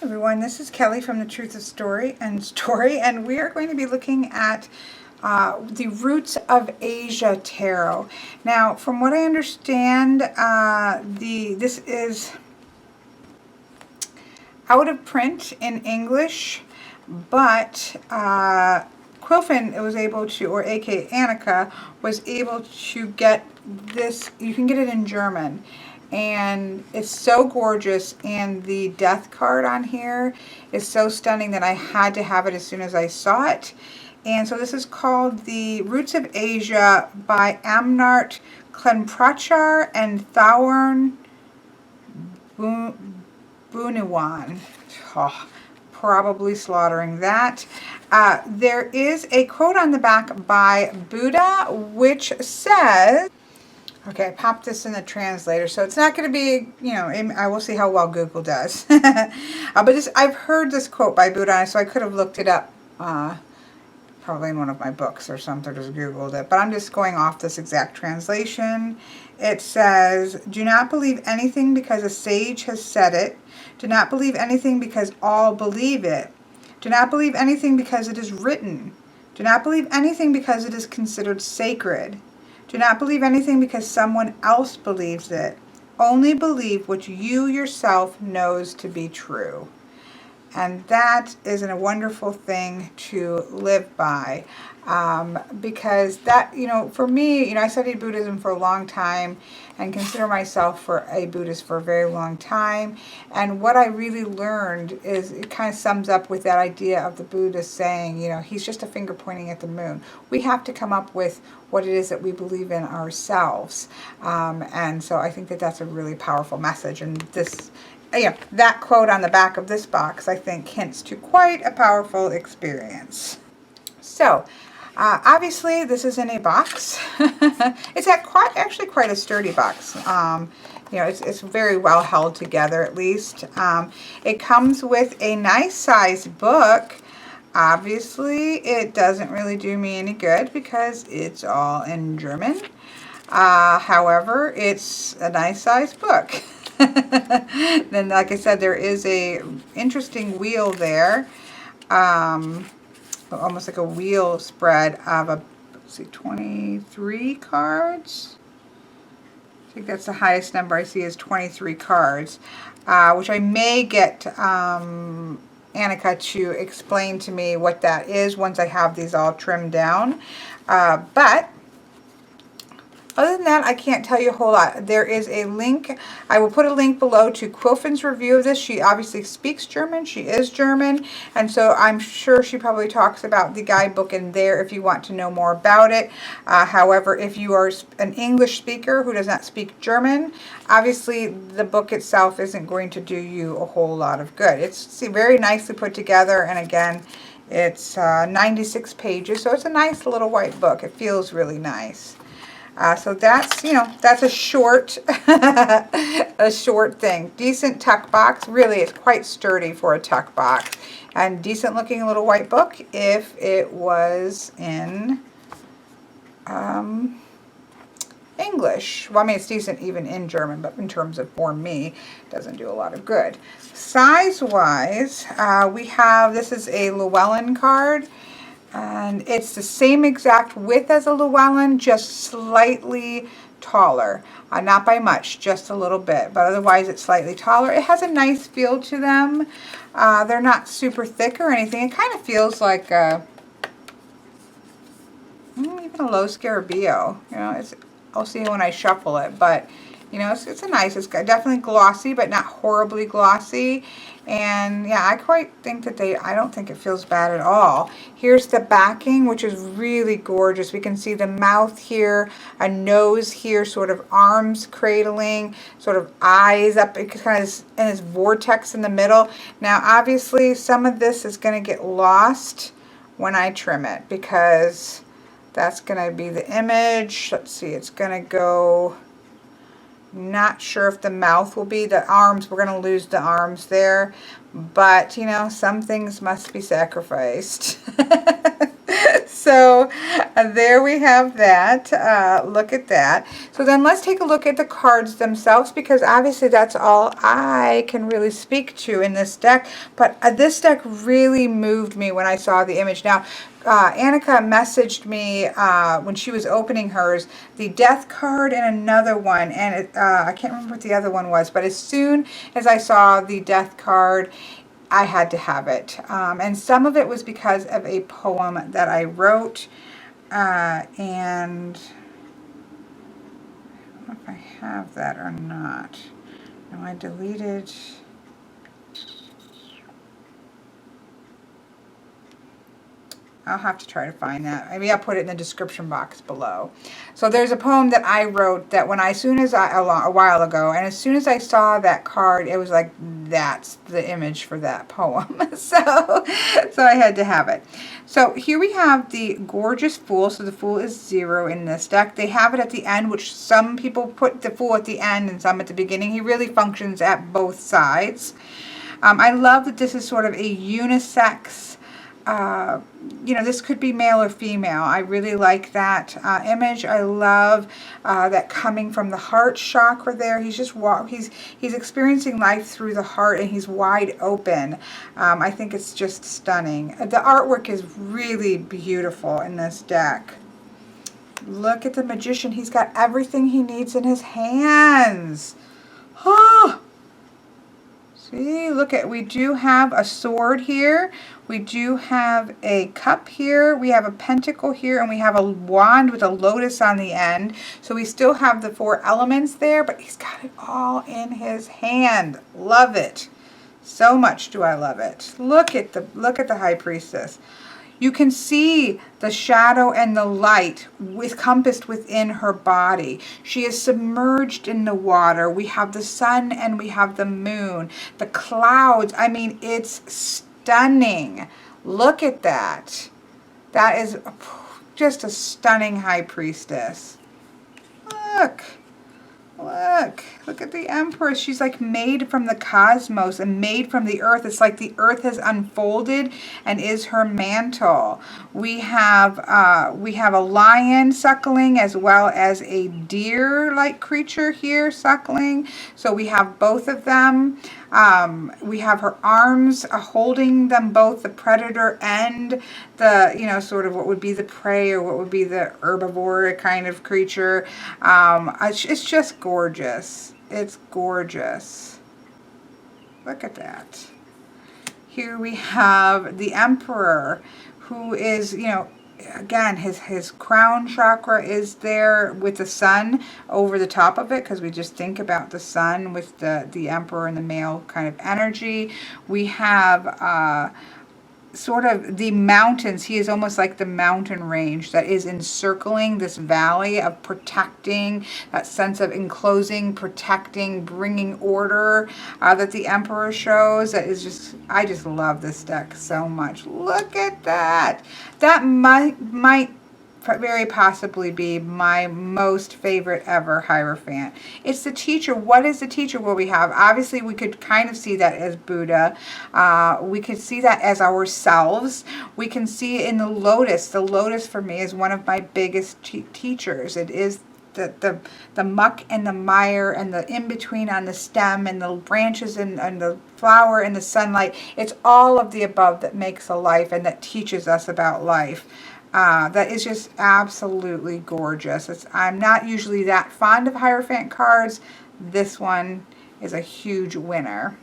Everyone, this is Kelly from The Truth of Story, and we are going to be looking at the Roots of Asia Tarot. Now, from what I understand, this is out of print in English, but Quilfin was able to, or aka Annika, was able to get this. You can get it in German. And it's so gorgeous, and the death card on here is so stunning that I had to have it as soon as I saw it. And so this is called The Roots of Asia by Amnart Klenprachar and Thorn Buniwan. Oh, probably slaughtering that. There is a quote on the back by Buddha, which says, okay, I popped this in the translator, so it's not going to be, you know, I will see how well Google does. But I've heard this quote by Buddha, so I could have looked it up probably in one of my books or something, just Googled it. But I'm just going off this exact translation. It says, do not believe anything because a sage has said it. Do not believe anything because all believe it. Do not believe anything because it is written. Do not believe anything because it is considered sacred. Do not believe anything because someone else believes it. Only believe what you yourself knows to be true. And that is a wonderful thing to live by. Because that, you know, for me, you know, I studied Buddhism for a long time and consider myself for a Buddhist for a very long time. And what I really learned is it kind of sums up with that idea of the Buddha saying, you know, he's just a finger pointing at the moon. We have to come up with what it is that we believe in ourselves. And so I think that that's a really powerful message. And this, yeah, that quote on the back of this box, I think, hints to quite a powerful experience. So, obviously, this is in a box. It's actually quite a sturdy box. You know, it's very well held together, at least. It comes with a nice size book. Obviously, it doesn't really do me any good because it's all in German. However, it's a nice size book. Then, like I said, there is a interesting wheel there. Almost like a wheel spread of let's see, 23 cards. I think that's the highest number I see is 23 cards, which I may get Annika to explain to me what that is once I have these all trimmed down. But other than that, I can't tell you a whole lot. There is a link. I will put a link below to Quilfin's review of this. She obviously speaks German. She is German. And so I'm sure she probably talks about the guidebook in there if you want to know more about it. However, if you are an English speaker who does not speak German, obviously the book itself isn't going to do you a whole lot of good. It's very nicely put together. And again, it's 96 pages. So it's a nice little white book. It feels really nice. So that's, you know, that's a short thing. Decent tuck box. Really, it's quite sturdy for a tuck box. And decent looking little white book if it was in English. Well, I mean, it's decent even in German, but in terms of, for me, it doesn't do a lot of good. Size-wise, we have, this is a Llewellyn card. And it's the same exact width as a Llewellyn, just slightly taller. Not by much, just a little bit. But otherwise, it's slightly taller. It has a nice feel to them. They're not super thick or anything. It kind of feels like even a low Scarabeo. You know, I'll see when I shuffle it. But, you know, it's a nice, it's definitely glossy, but not horribly glossy. And yeah, I quite think that I don't think it feels bad at all. Here's the backing, which is really gorgeous. We can see the mouth here, a nose here, sort of arms cradling, sort of eyes up, it kind of in this vortex in the middle. Now, obviously, some of this is going to get lost when I trim it because that's going to be the image. Let's see, it's going to go... Not sure if the mouth will be. The arms, we're going to lose the arms there. But, you know, some things must be sacrificed. So there we have that. Look at that. So then let's take a look at the cards themselves, because obviously that's all I can really speak to in this deck. But this deck really moved me when I saw the image. Now, Annika messaged me when she was opening hers, the death card and another one. And I can't remember what the other one was. But as soon as I saw the death card, I had to have it. And some of it was because of a poem that I wrote. And I don't know if I have that or not. No, I deleted. I'll have to try to find that. Maybe I'll put it in the description box below. So there's a poem that I wrote that when a while ago, and as soon as I saw that card, it was like, that's the image for that poem. so I had to have it. So here we have the gorgeous Fool. So the Fool is 0 in this deck. They have it at the end, which some people put the Fool at the end and some at the beginning. He really functions at both sides. I love that this is sort of a unisex. You know, this could be male or female. I really like that image. I love that coming from the heart chakra there. He's just he's experiencing life through the heart, and he's wide open. I think it's just stunning. The artwork is really beautiful in this deck. Look at the Magician. He's got everything he needs in his hands. Oh! See, look at, we do have a sword here. We do have a cup here. We have a pentacle here, and we have a wand with a lotus on the end. So we still have the 4 elements there, but he's got it all in his hand. Love it. So much do I love it. Look at the High Priestess. You can see the shadow and the light encompassed within her body. She is submerged in the water. We have the sun and we have the moon. The clouds, I mean, it's stunning. Look at that. That is just a stunning High Priestess. Look at the Empress. She's like made from the cosmos and made from the earth. It's like the earth has unfolded and is her mantle. We have a lion suckling as well as a deer-like creature here suckling. So we have both of them. We have her arms holding them both, the predator and the, you know, sort of what would be the prey or what would be the herbivore kind of creature. It's just gorgeous. It's gorgeous. Look at that. Here we have the Emperor, who is, you know, again, his crown chakra is there with the sun over the top of it, because we just think about the sun with the Emperor and the male kind of energy. We have sort of the mountains. He is almost like the mountain range that is encircling this valley of protecting, that sense of enclosing, protecting, bringing order that the Emperor shows. That is just, I just love this deck so much. Look at that. That might very possibly be my most favorite ever Hierophant. It's the Teacher. What is the Teacher? Well, we have, obviously we could kind of see that as Buddha. We could see that as ourselves. We can see it in the Lotus. The Lotus for me is one of my biggest teachers. It is the muck and the mire and the in-between on the stem and the branches and the flower and the sunlight. It's all of the above that makes a life and that teaches us about life. That is just absolutely gorgeous. I'm not usually that fond of Hierophant cards. This one is a huge winner.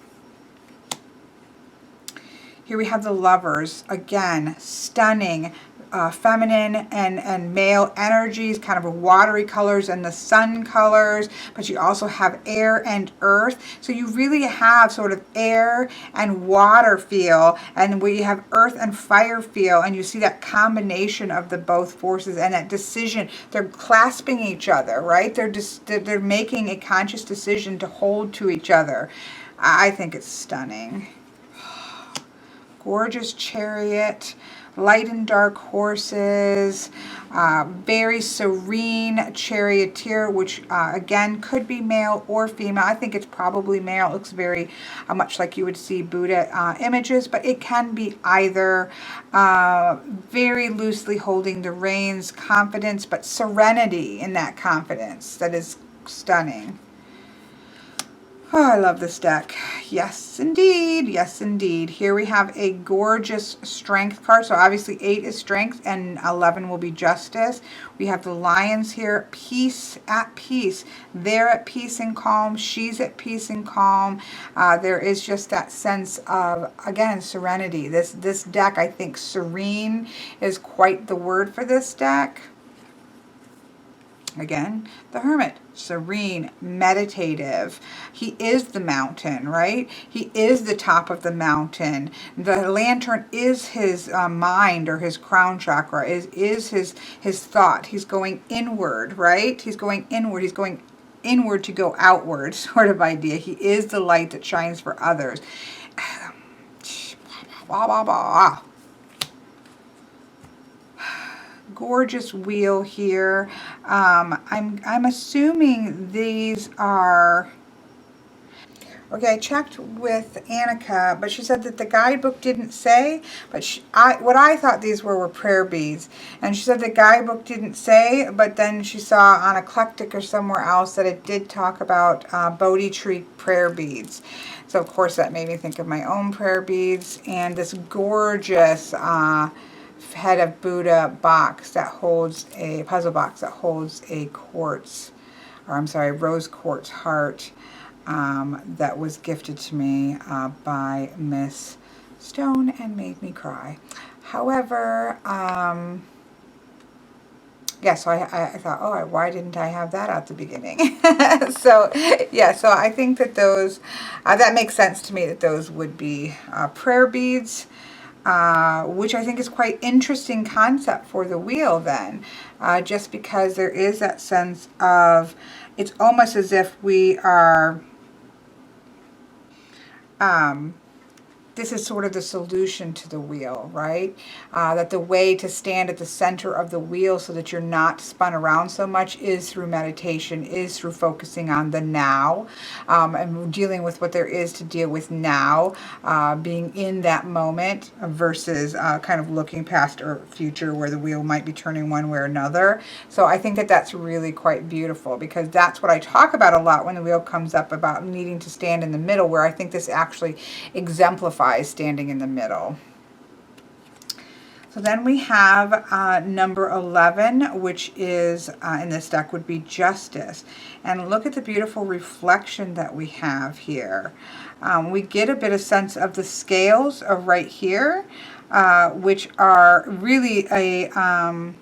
Here we have the Lovers. Again, stunning. Feminine and male energies, kind of watery colors and the sun colors, but you also have air and earth. So you really have sort of air and water feel, and we have earth and fire feel, and you see that combination of the both forces and that decision. They're clasping each other, right? They're making a conscious decision to hold to each other. I think it's stunning. Gorgeous Chariot. light and dark horses, very serene charioteer, which again could be male or female. I think it's probably male. It looks very much like you would see Buddha images, but it can be either. Very loosely holding the reins, confidence, but serenity in that confidence that is stunning. Oh, I love this deck. Yes, indeed. Yes, indeed. Here we have a gorgeous strength card. So obviously 8 is strength and 11 will be justice. We have the lions here. Peace, at peace. They're at peace and calm. She's at peace and calm. There is just that sense of, again, serenity. This deck, I think serene is quite the word for this deck. Again, the Hermit, serene, meditative. He is the mountain, right? He is the top of the mountain. The lantern is his mind, or his crown chakra, is his thought. He's going inward, right? He's going inward. He's going inward to go outward, sort of idea. He is the light that shines for others. Blah, blah, blah. Gorgeous wheel here. I'm assuming these are, okay, I checked with Annika, but she said that the guidebook didn't say, but what I thought these were prayer beads. And she said the guidebook didn't say, but then she saw on Eclectic or somewhere else that it did talk about Bodhi tree prayer beads. So of course that made me think of my own prayer beads, and this gorgeous head of Buddha box that holds a puzzle box that holds a quartz, or I'm sorry, rose quartz heart that was gifted to me by Miss Stone and made me cry. However, yeah, so I thought, oh, why didn't I have that at the beginning? So, yeah, so I think that those, that makes sense to me that those would be prayer beads. Which I think is quite interesting concept for the wheel then, just because there is that sense of, it's almost as if we are, this is sort of the solution to the wheel, right? That the way to stand at the center of the wheel so that you're not spun around so much is through meditation, is through focusing on the now, and dealing with what there is to deal with now, being in that moment versus kind of looking past or future where the wheel might be turning one way or another. So I think that that's really quite beautiful, because that's what I talk about a lot when the wheel comes up, about needing to stand in the middle, where I think this actually exemplifies standing in the middle. So then we have number 11, which is in this deck would be Justice. And look at the beautiful reflection that we have here. We get a bit of sense of the scales right here, which are really a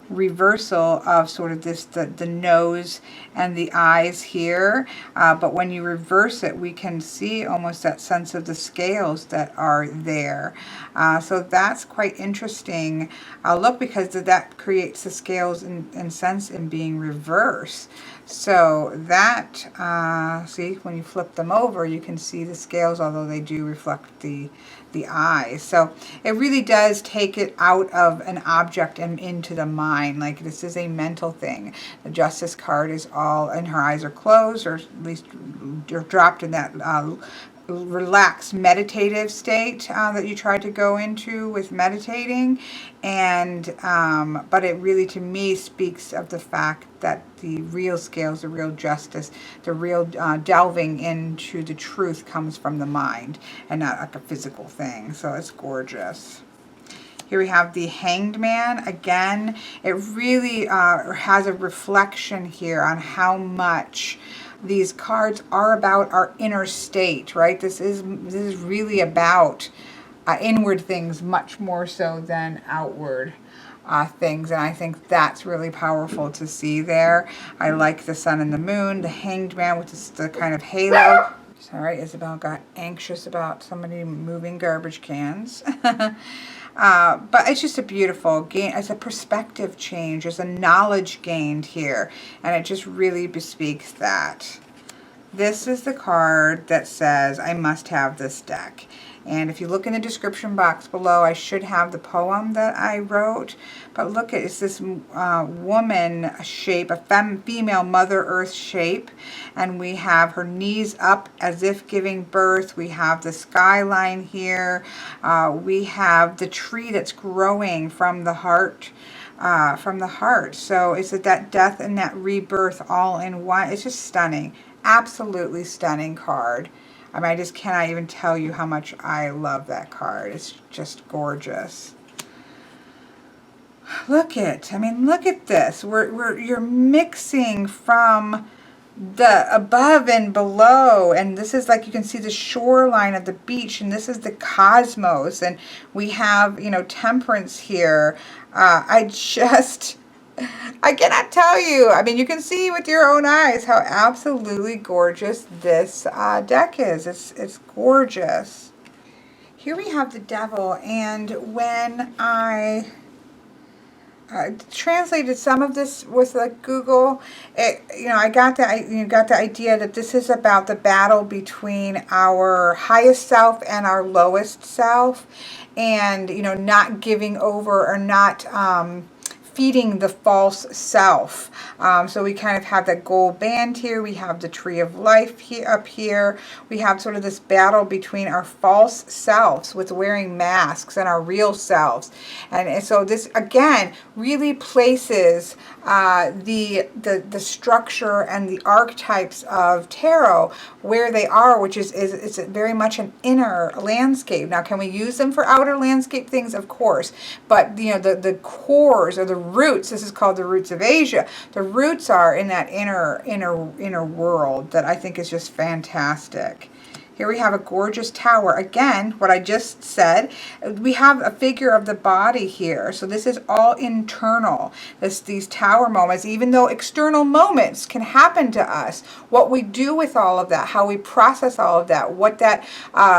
reversal of sort of this, the nose and the eyes here, but when you reverse it, we can see almost that sense of the scales that are there. So that's quite interesting look, because that creates the scales in sense in being reversed. So that, see, when you flip them over, you can see the scales, although they do reflect the eyes. So it really does take it out of an object and into the mind. Like, this is a mental thing. The Justice card is all, and her eyes are closed, or at least you're dropped in that relaxed meditative state that you try to go into with meditating. And but it really, to me, speaks of the fact that the real scales, the real justice, the real delving into the truth comes from the mind and not like a physical thing. So it's gorgeous. Here we have the Hanged Man. Again, it really has a reflection here on how much these cards are about our inner state, right? This is really about inward things much more so than outward things, and I think that's really powerful to see there. I like the sun and the moon, the Hanged Man with this, the kind of halo. Sorry, Isabel got anxious about somebody moving garbage cans. But it's just a beautiful gain. It's a perspective change. There's a knowledge gained here, and it just really bespeaks that. This is the card that says I must have this deck. And if you look in the description box below, I should have the poem that I wrote. But look, it's this woman shape, a female Mother Earth shape. And we have her knees up as if giving birth. We have the skyline here. We have the tree that's growing from the heart. So it's that death and that rebirth all in one. It's just stunning. Absolutely stunning card. I mean, I just cannot even tell you how much I love that card. It's just gorgeous. Look at this. You're mixing from the above and below, and this is like, you can see the shoreline of the beach, and this is the cosmos, and we have, you know, temperance here. I cannot tell you. I mean, you can see with your own eyes how absolutely gorgeous this deck is. It's gorgeous. Here we have the devil, and when I translated some of this with like Google, I got the idea that this is about the battle between our highest self and our lowest self, and not giving over or not feeding the false self. So we kind of have that gold band here. We have the tree of life here up here. We have sort of this battle between our false selves with wearing masks and our real selves. And so this again really places the structure and the archetypes of tarot where they are, which is it's very much an inner landscape. Now, can we use them for outer landscape things? Of course, but the cores or the roots. This is called the roots of Asia. The roots are in that inner world that I think is just fantastic. Here we have a gorgeous tower. Again, what I just said, we have a figure of the body here. So this is all internal. These tower moments, even though external moments can happen to us, what we do with all of that, how we process all of that, what that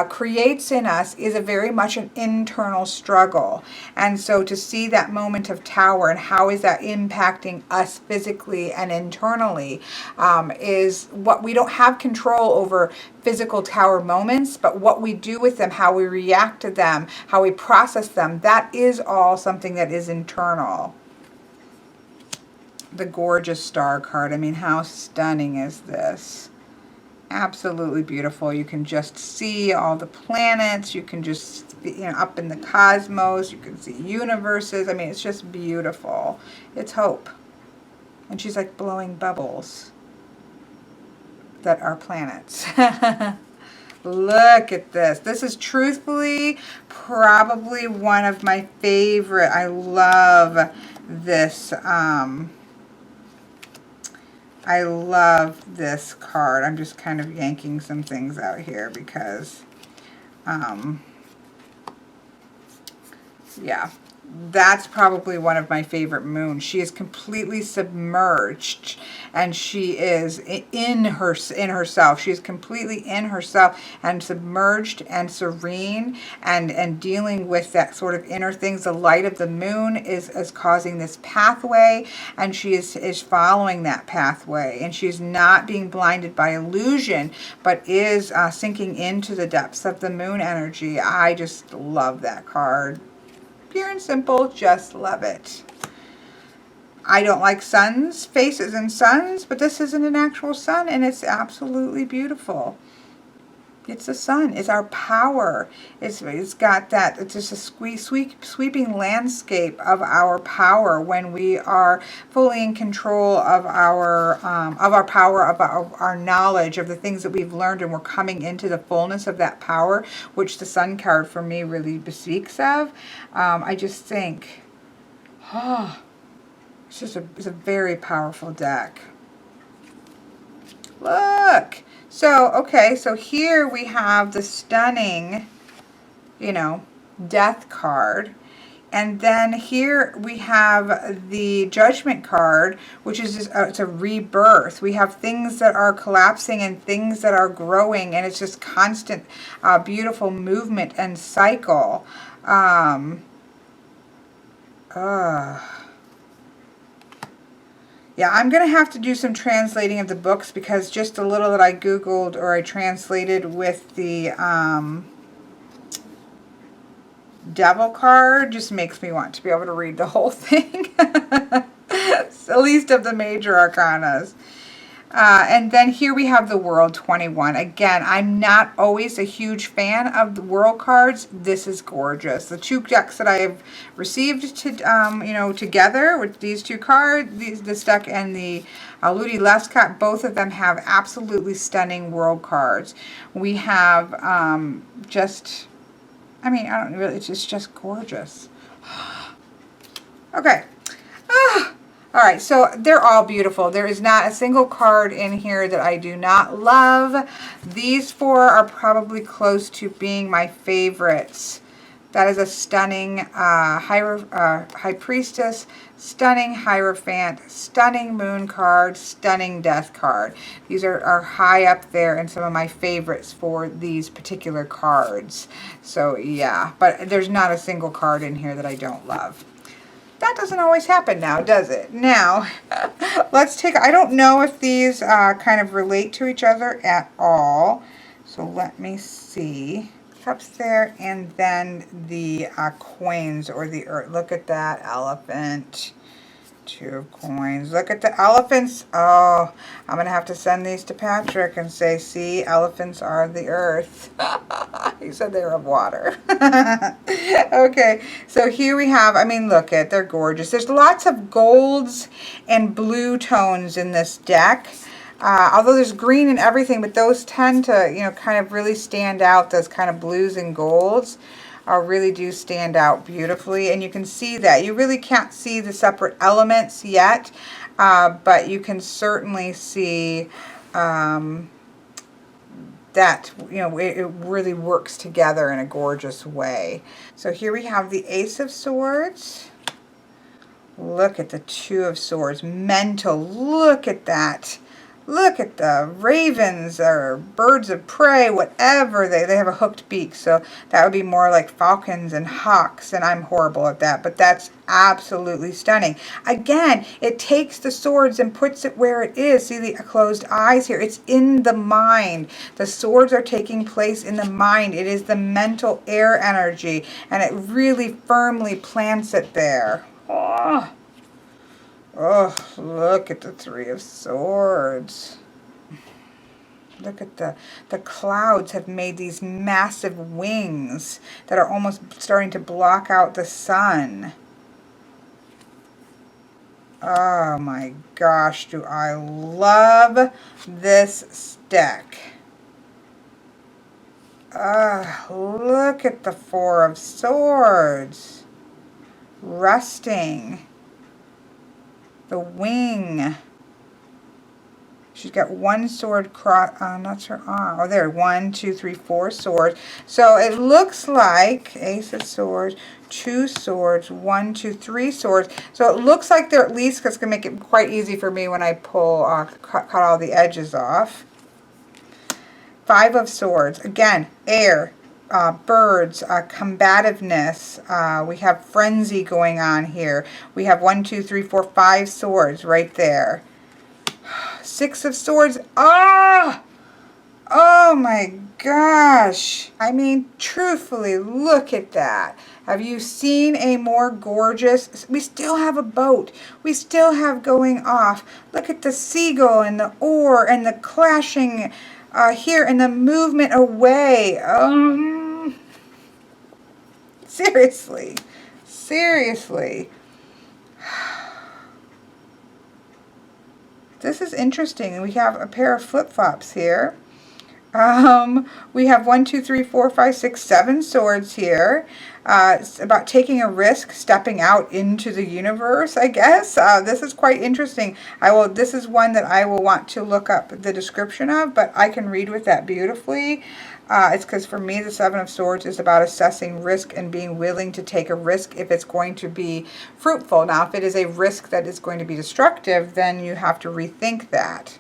creates in us is a very much an internal struggle. And so to see that moment of tower and how is that impacting us physically and internally is what we don't have control over. Physical tower moments, but what we do with them, how we react to them, how we process them, that is all something that is internal. The gorgeous star card. I mean, how stunning is this? Absolutely beautiful. You can just see all the planets. You can just, up in the cosmos. You can see universes. I mean, it's just beautiful. It's hope. And she's like blowing bubbles that are planets. Look at this. This is truthfully probably one of my favorite. I love this. I love this card. I'm just kind of yanking some things out here because, yeah. That's probably one of my favorite moons. She is completely submerged, and she is in herself. She is completely in herself and submerged and serene and dealing with that sort of inner things. The light of the moon is causing this pathway, and she is following that pathway, and she is not being blinded by illusion, but is sinking into the depths of the moon energy. I just love that card. Pure and simple, just love it. I don't like suns, faces and suns, but this isn't an actual sun, and it's absolutely beautiful. It's the sun. It's our power. It's got that. It's just a sweeping landscape of our power when we are fully in control of our power, of our knowledge of the things that we've learned, and we're coming into the fullness of that power, which the sun card for me really bespeaks of. I just think, it's a very powerful deck. Look. So, okay, so here we have the stunning, death card. And then here we have the judgment card, which is just, it's a rebirth. We have things that are collapsing and things that are growing, and it's just constant, beautiful movement and cycle. Yeah, I'm going to have to do some translating of the books because just a little that I Googled or I translated with the Devil card just makes me want to be able to read the whole thing. At least of the major arcanas. And then here we have the World 21. Again, I'm not always a huge fan of the World cards. This is gorgeous. The two decks that I have received to, you know, together with these two cards, this deck and the Ludi Lescott, both of them have absolutely stunning World cards. We have just, I mean, I don't really, it's just gorgeous. Okay. All right, so they're all beautiful. There is not a single card in here that I do not love. These four are probably close to being my favorites. That is a stunning High Priestess, stunning Hierophant, stunning Moon card, stunning Death card. These are high up there and some of my favorites for these particular cards. So yeah, but there's not a single card in here that I don't love. That doesn't always happen now, does it? Now, let's take, I don't know if these kind of relate to each other at all. So let me see. Cups there, and then the coins or the earth. Look at that elephant. 2 coins. Look at the elephants. Oh, I'm going to have to send these to Patrick and say, see, elephants are the earth. He said they were of water. Okay, so here we have, I mean, look at, they're gorgeous. There's lots of golds and blue tones in this deck. Although there's green and everything, but those tend to, you know, kind of really stand out. Those kind of blues and golds really do stand out beautifully. And you can see that. You really can't see the separate elements yet, but you can certainly see that, you know, it really works together in a gorgeous way. So here we have the Ace of Swords. Look at the Two of Swords. Mental. Look at that. Look at the ravens or birds of prey, whatever. They have a hooked beak, so that would be more like falcons and hawks, and I'm horrible at that, but that's absolutely stunning. Again, it takes the swords and puts it where it is. See the closed eyes here? It's in the mind. The swords are taking place in the mind. It is the mental air energy, and it really firmly plants it there. Oh. Oh, look at the Three of Swords. Look at the clouds have made these massive wings that are almost starting to block out the sun. Oh my gosh, do I love this deck. Look at the Four of Swords. Resting. The wing. She's got one sword that's her arm. Oh, there. 1, 2, 3, 4 swords. So it looks like Ace of Swords, 2 swords, 1, 2, 3 swords. So it looks like they're at least, because it's going to make it quite easy for me when I pull, cut all the edges off. 5 of Swords. Again, air. Birds, combativeness, we have frenzy going on here. We have 1, 2, 3, 4, 5 swords right there. 6 of Swords. Oh my gosh. I mean, truthfully, look at that. Have you seen a more gorgeous? We still have a boat. We still have going off. Look at the seagull and the oar and the clashing here and the movement away. Seriously. This is interesting. We have a pair of flip-flops here. We have 1, 2, 3, 4, 5, 6, 7 swords here. It's about taking a risk, stepping out into the universe, I guess. This is quite interesting. This is one that I will want to look up the description of, but I can read with that beautifully. It's because for me, the Seven of Swords is about assessing risk and being willing to take a risk if it's going to be fruitful. Now, if it is a risk that is going to be destructive, then you have to rethink that.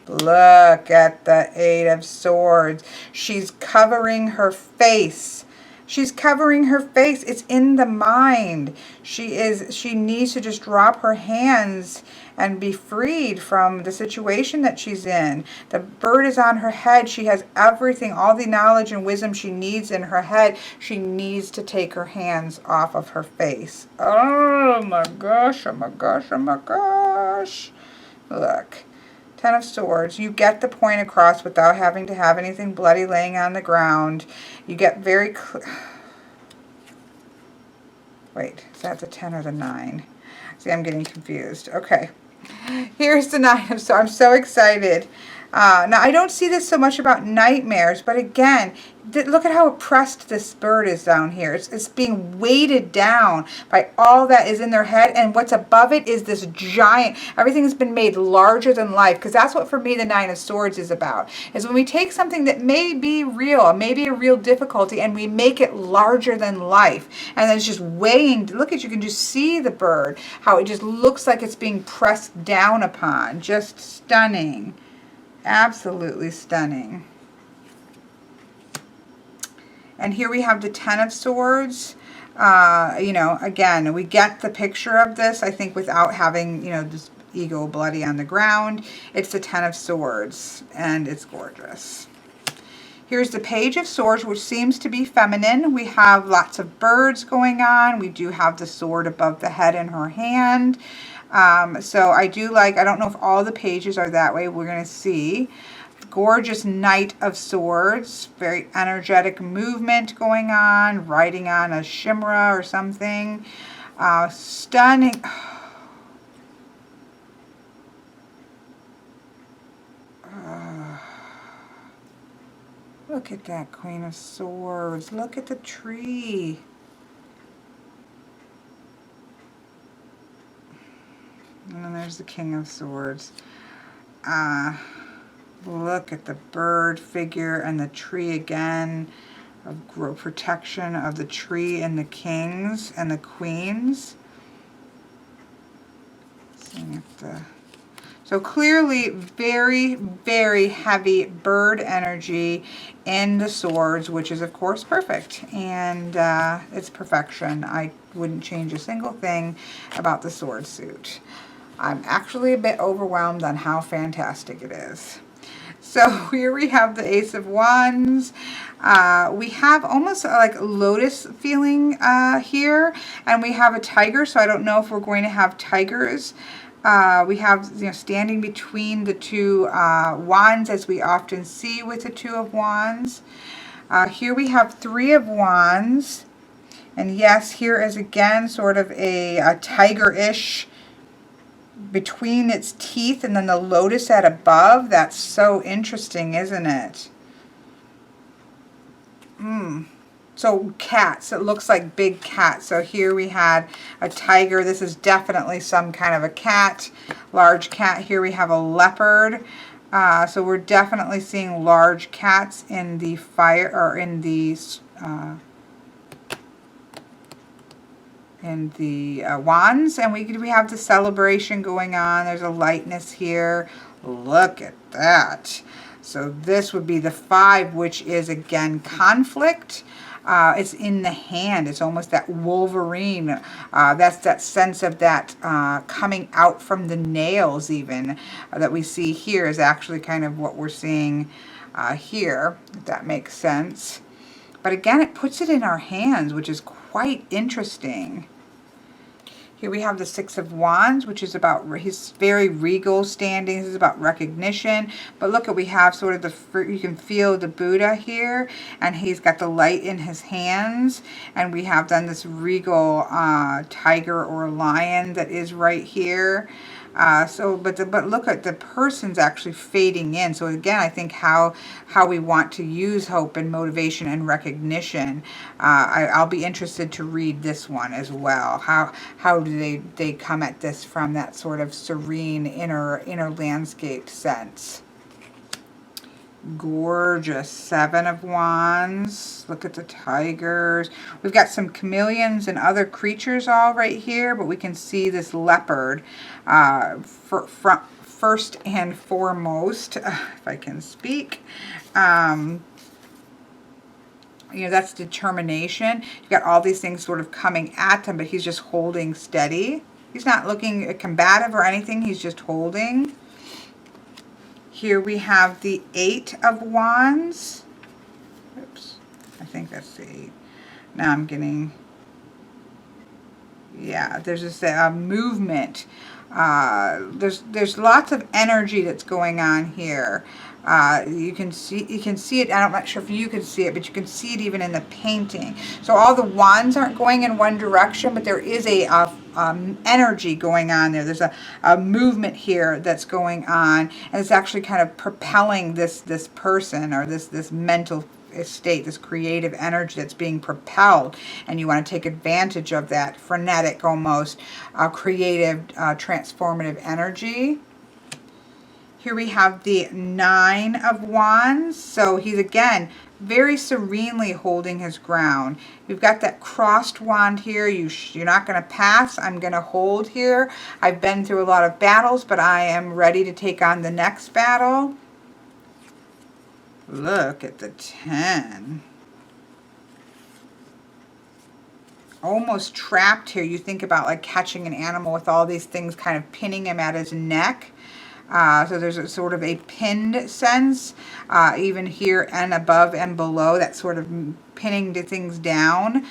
Look at the Eight of Swords. She's covering her face. She's covering her face. It's in the mind. She needs to just drop her hands and be freed from the situation that she's in. The bird is on her head. She has everything, all the knowledge and wisdom she needs in her head. She needs to take her hands off of her face. Oh my gosh, oh my gosh, oh my gosh. Look. Ten of Swords. You get the point across without having to have anything bloody laying on the ground. You get very wait, is that the 10 or the 9? See, I'm getting confused. Okay. Here's the 9 of Swords. I'm so excited. Now, I don't see this so much about nightmares, but again, look at how oppressed this bird is down here. It's being weighted down by all that is in their head, and what's above it is this giant, everything has been made larger than life, because that's what, for me, the 9 of Swords is about, is when we take something that may be real, maybe a real difficulty, and we make it larger than life, and then it's just weighing. Look at, you can just see the bird, how it just looks like it's being pressed down upon. Just stunning. Absolutely stunning. And here we have the 10 of Swords. You know, again, we get the picture of this, I think, without having, you know, this ego bloody on the ground. It's the 10 of Swords, and it's gorgeous. Here's the Page of Swords, which seems to be feminine. We have lots of birds going on. We do have the sword above the head in her hand. So I do like, I don't know if all the pages are that way. We're going to see. Gorgeous Knight of Swords. Very energetic movement going on. Riding on a chimera or something. Stunning. Look at that Queen of Swords. Look at the tree. And then there's the King of Swords. Look at the bird figure and the tree again. Of protection of the tree and the kings and the queens. So clearly very, very heavy bird energy in the swords, which is of course perfect. And it's perfection. I wouldn't change a single thing about the sword suit. I'm actually a bit overwhelmed on how fantastic it is. So here we have the Ace of Wands. We have almost like lotus feeling here, and we have a tiger, so I don't know if we're going to have tigers. We have, you know, standing between the two wands, as we often see with the Two of Wands. Here we have Three of Wands, and yes, here is again sort of a tiger-ish between its teeth, and then the lotus at above. That's so interesting, isn't it? So cats, it looks like big cats. So here we had a tiger. This is definitely some kind of a cat, large cat. Here we have a leopard. So we're definitely seeing large cats in the fire, or in the wands. And we have the celebration going on. There's a lightness here. Look at that. So this would be the 5, which is again conflict. It's in the hand. It's almost that Wolverine. That's that sense of that coming out from the nails even that we see here is actually kind of what we're seeing here, if that makes sense. But again, it puts it in our hands, which is quite interesting. Here we have the Six of Wands, which is about his very regal standing. This is about recognition. But look, we have sort of you can feel the Buddha here, and he's got the light in his hands. And we have done this regal tiger or lion that is right here. But look at the person's actually fading in. So again, I think how we want to use hope and motivation and recognition. I'll be interested to read this one as well. How do they come at this from that sort of serene inner landscape sense? Gorgeous. Seven of Wands. Look at the tigers. We've got some chameleons and other creatures all right here, but we can see this leopard first and foremost, if I can speak. You know, that's determination. You got all these things sort of coming at him, but he's just holding steady. He's not looking combative or anything. He's just holding. Here we have the 8 of Wands. Oops, I think that's the 8. Now I'm getting, yeah, there's this movement. There's lots of energy that's going on here. You can see it. I'm not sure if you can see it, but you can see it even in the painting. So all the wands aren't going in one direction, but there is a energy going on there. There's a movement here that's going on, and it's actually kind of propelling this person, or this mental state, this creative energy that's being propelled, and you want to take advantage of that frenetic, almost creative, transformative energy. Here we have the 9 of Wands. So he's, again, very serenely holding his ground. We've got that crossed wand here. You're not going to pass. I'm going to hold here. I've been through a lot of battles, but I am ready to take on the next battle. Look at the 10. Almost trapped here. You think about like catching an animal with all these things kind of pinning him at his neck. So there's a sort of a pinned sense, even here and above and below, that sort of pinning the things down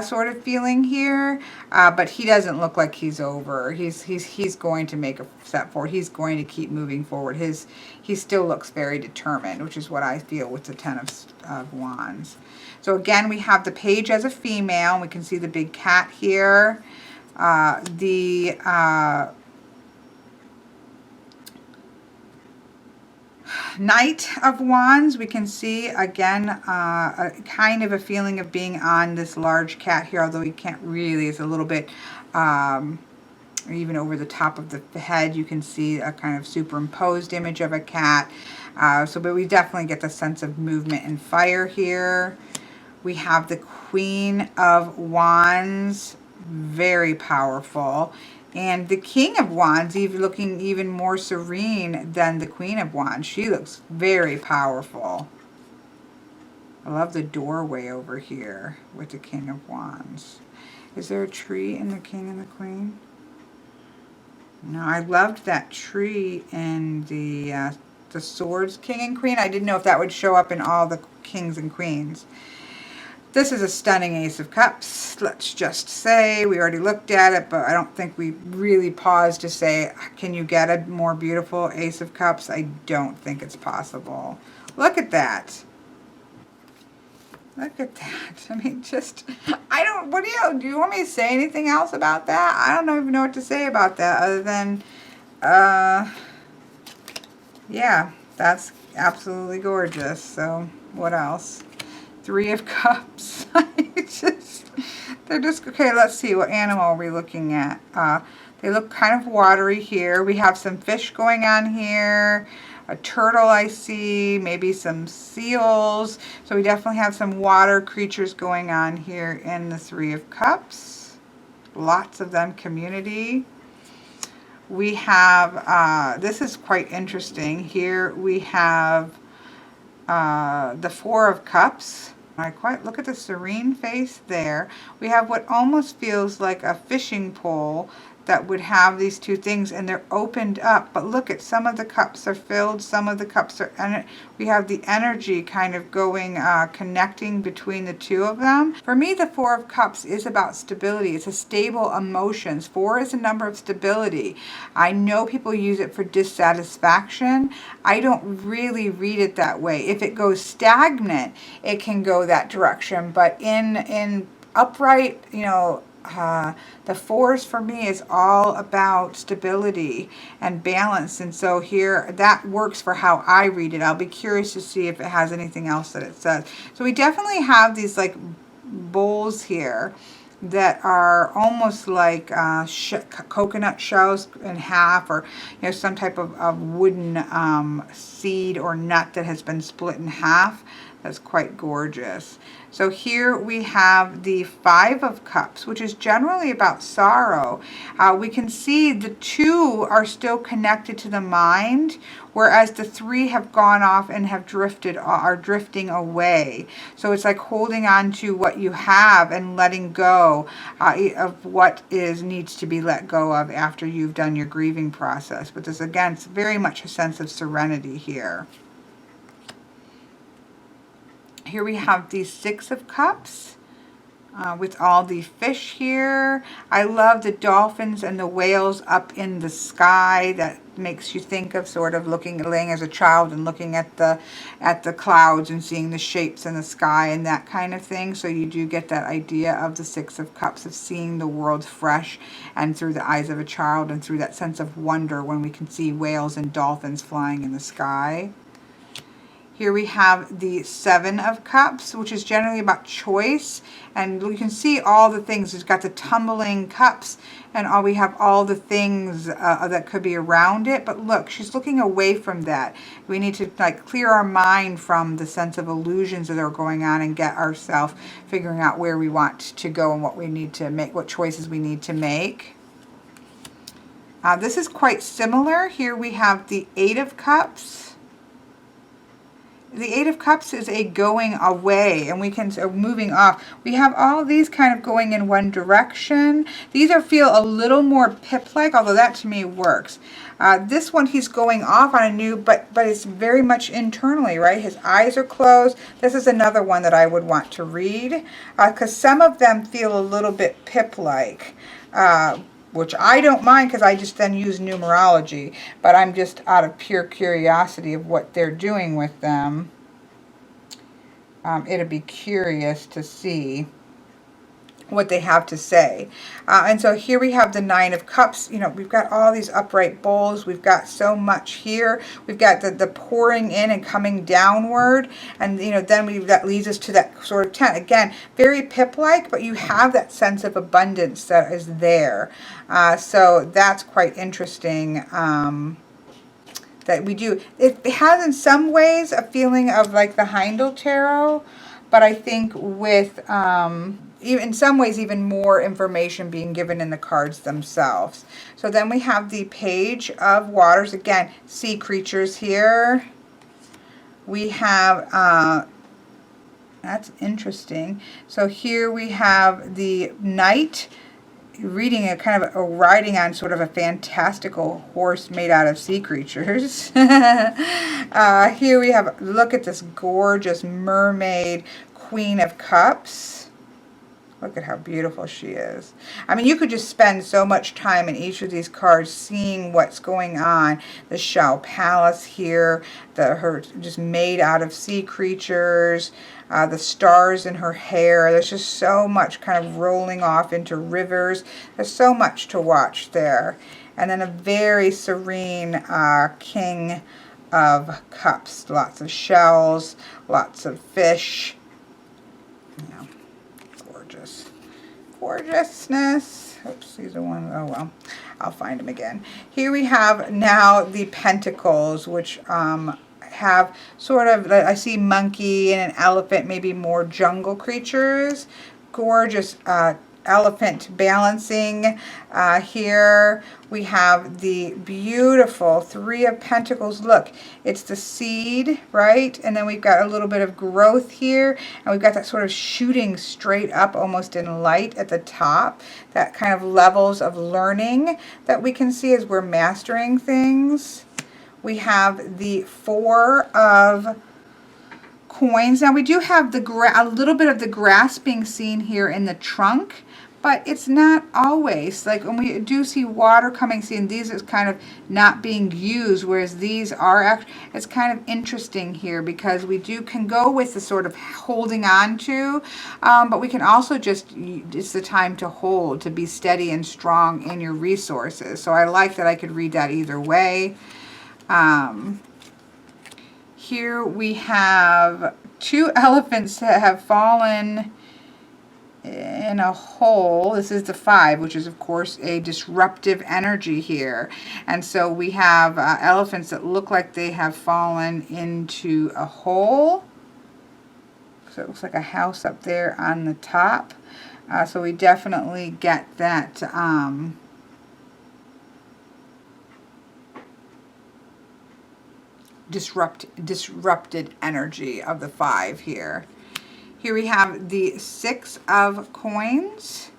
sort of feeling here. But he doesn't look like he's over. He's going to make a step forward. He's going to keep moving forward. He still looks very determined, which is what I feel with the 10 of Wands. So again, we have the Page as a female, and we can see the big cat here. Knight of Wands, we can see, again, a kind of a feeling of being on this large cat here, although you can't really, it's a little bit, even over the top of the head, you can see a kind of superimposed image of a cat. But we definitely get the sense of movement and fire here. We have the Queen of Wands, very powerful. And the King of Wands, even looking even more serene than the Queen of Wands. She looks very powerful. I love the doorway over here with the King of Wands. Is there a tree in the King and the Queen? No, I loved that tree in the Swords King and Queen. I didn't know if that would show up in all the Kings and Queens. This is a stunning Ace of Cups, let's just say. We already looked at it, but I don't think we really paused to say, can you get a more beautiful Ace of Cups? I don't think it's possible. Look at that. Look at that. I mean, just, do you want me to say anything else about that? I don't even know what to say about that other than, yeah, that's absolutely gorgeous. So, what else? 3 of Cups. They're just, okay, let's see, what animal are we looking at? They look kind of watery here. We have some fish going on here, a turtle I see, maybe some seals. So we definitely have some water creatures going on here in the 3 of Cups. Lots of them, community. We have, this is quite interesting. Here we have the 4 of Cups. I quite look at the serene face there. We have what almost feels like a fishing pole that would have these two things, and they're opened up. But look at, some of the cups are filled, some of the cups are, we have the energy kind of going, connecting between the two of them. For me, the 4 of Cups is about stability. It's a stable emotions. 4 is a number of stability. I know people use it for dissatisfaction. I don't really read it that way. If it goes stagnant, it can go that direction. But in upright, you know, the 4s for me is all about stability and balance, and so here that works for how I read it. I'll be curious to see if it has anything else that it says. So we definitely have these like bowls here that are almost like coconut shells in half, or you know, some type of wooden seed or nut that has been split in half. That's quite gorgeous. So here we have the Five of Cups, which is generally about sorrow. We can see the two are still connected to the mind, whereas the three have gone off and have are drifting away. So it's like holding on to what you have and letting go of what needs to be let go of after you've done your grieving process. But this, again, it's very much a sense of serenity here. Here we have the Six of Cups with all the fish here. I love the dolphins and the whales up in the sky. That makes you think of sort of laying as a child and looking at the clouds and seeing the shapes in the sky and that kind of thing. So you do get that idea of the Six of Cups, of seeing the world fresh and through the eyes of a child and through that sense of wonder when we can see whales and dolphins flying in the sky. Here we have the Seven of Cups, which is generally about choice. And you can see all the things. It's got the tumbling cups, and we have all the things that could be around it. But look, she's looking away from that. We need to clear our mind from the sense of illusions that are going on and get ourselves figuring out where we want to go and what we need to make, what choices we need to make. This is quite similar. Here we have the Eight of Cups. The Eight of Cups is a going away, and we can moving off. We have all these kind of going in one direction. These feel a little more pip-like, although that to me works. This one, he's going off on a new, but it's very much internally, right? His eyes are closed. This is another one that I would want to read, because some of them feel a little bit pip-like. Which I don't mind because I just then use numerology, but I'm just out of pure curiosity of what they're doing with them. It'll be curious to see what they have to say. And so here we have the Nine of Cups. You know, we've got all these upright bowls. We've got so much here. We've got the pouring in and coming downward. And, you know, then that leads us to that sort of 10. Again, very pip-like, but you have that sense of abundance that is there. So that's quite interesting. That we do. It has in some ways a feeling of like the Heindel Tarot, but I think with even in some ways even more information being given in the cards themselves. So then we have the Page of Waters, again, sea creatures here. We have, that's interesting. So here we have the Knight, reading a kind of riding on sort of a fantastical horse made out of sea creatures. Here we have, look at this gorgeous mermaid, Queen of Cups. Look at how beautiful she is. I mean, you could just spend so much time in each of these cards seeing what's going on. The Shao Palace here, her just made out of sea creatures, the stars in her hair. There's just so much kind of rolling off into rivers. There's so much to watch there. And then a very serene King of Cups. Lots of shells, lots of fish. You know, gorgeousness. Oops, these are one. Oh well, I'll find them again. Here we have now the Pentacles, which have sort of, I see monkey and an elephant, maybe more jungle creatures. Gorgeous elephant balancing. Here we have the beautiful Three of Pentacles. Look, it's the seed, right? And then we've got a little bit of growth here, and we've got that sort of shooting straight up almost in light at the top. That kind of levels of learning that we can see as we're mastering things. We have the Four of Coins. Now we do have a little bit of the grasping seen here in the trunk, but it's not always. Like when we do see water coming, seeing these is kind of not being used, whereas these are actually, it's kind of interesting here because we can go with the sort of holding on to, but we can also just, it's the time to hold, to be steady and strong in your resources. So I like that I could read that either way. Here we have two elephants that have fallen in a hole. This is the Five, which is of course a disruptive energy here. And so we have elephants that look like they have fallen into a hole. So it looks like a house up there on the top. So we definitely get that disrupted energy of the 5 here. Here we have the 6 of coins.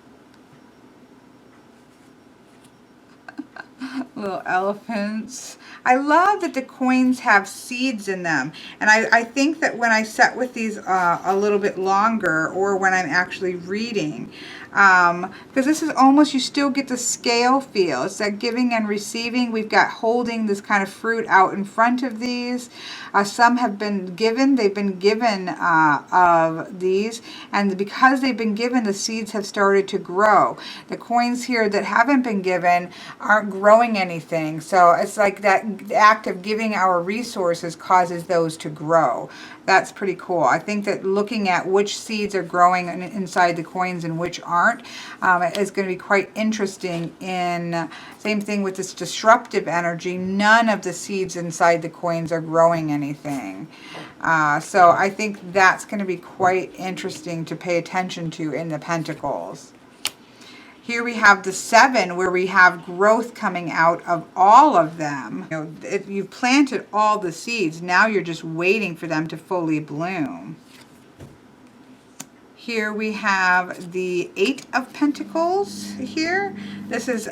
Little elephants. I love that the coins have seeds in them. And I think that when I set with these a little bit longer, or when I'm actually reading, because this is almost, you still get the scale feel. It's that giving and receiving. We've got holding this kind of fruit out in front of these. Some have been given, they've been given of these, and because they've been given, the seeds have started to grow. The coins here that haven't been given aren't growing anything. So it's like that act of giving our resources causes those to grow. That's pretty cool. I think that looking at which seeds are growing inside the coins and which aren't is going to be quite interesting. Same thing with this disruptive energy. None of the seeds inside the coins are growing anything. So I think that's going to be quite interesting to pay attention to in the Pentacles. Here we have the 7, where we have growth coming out of all of them. You know, you've planted all the seeds. Now you're just waiting for them to fully bloom. Here we have the 8 of Pentacles here. This is,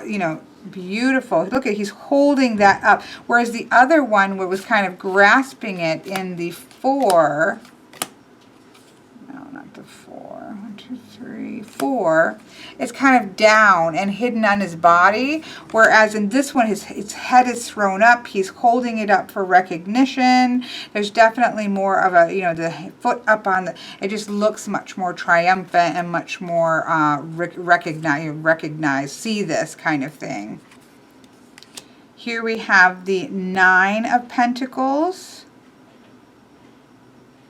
you know, beautiful. Look at, he's holding that up. Whereas the other one was kind of grasping it in the 4. No, not the 4. 1, 2, 3, 4. It's kind of down and hidden on his body, whereas in this one his head is thrown up. He's holding it up for recognition. There's definitely more of a, you know, the foot up on the, it just looks much more triumphant and much more recognize, see this kind of thing. Here we have the 9 of Pentacles.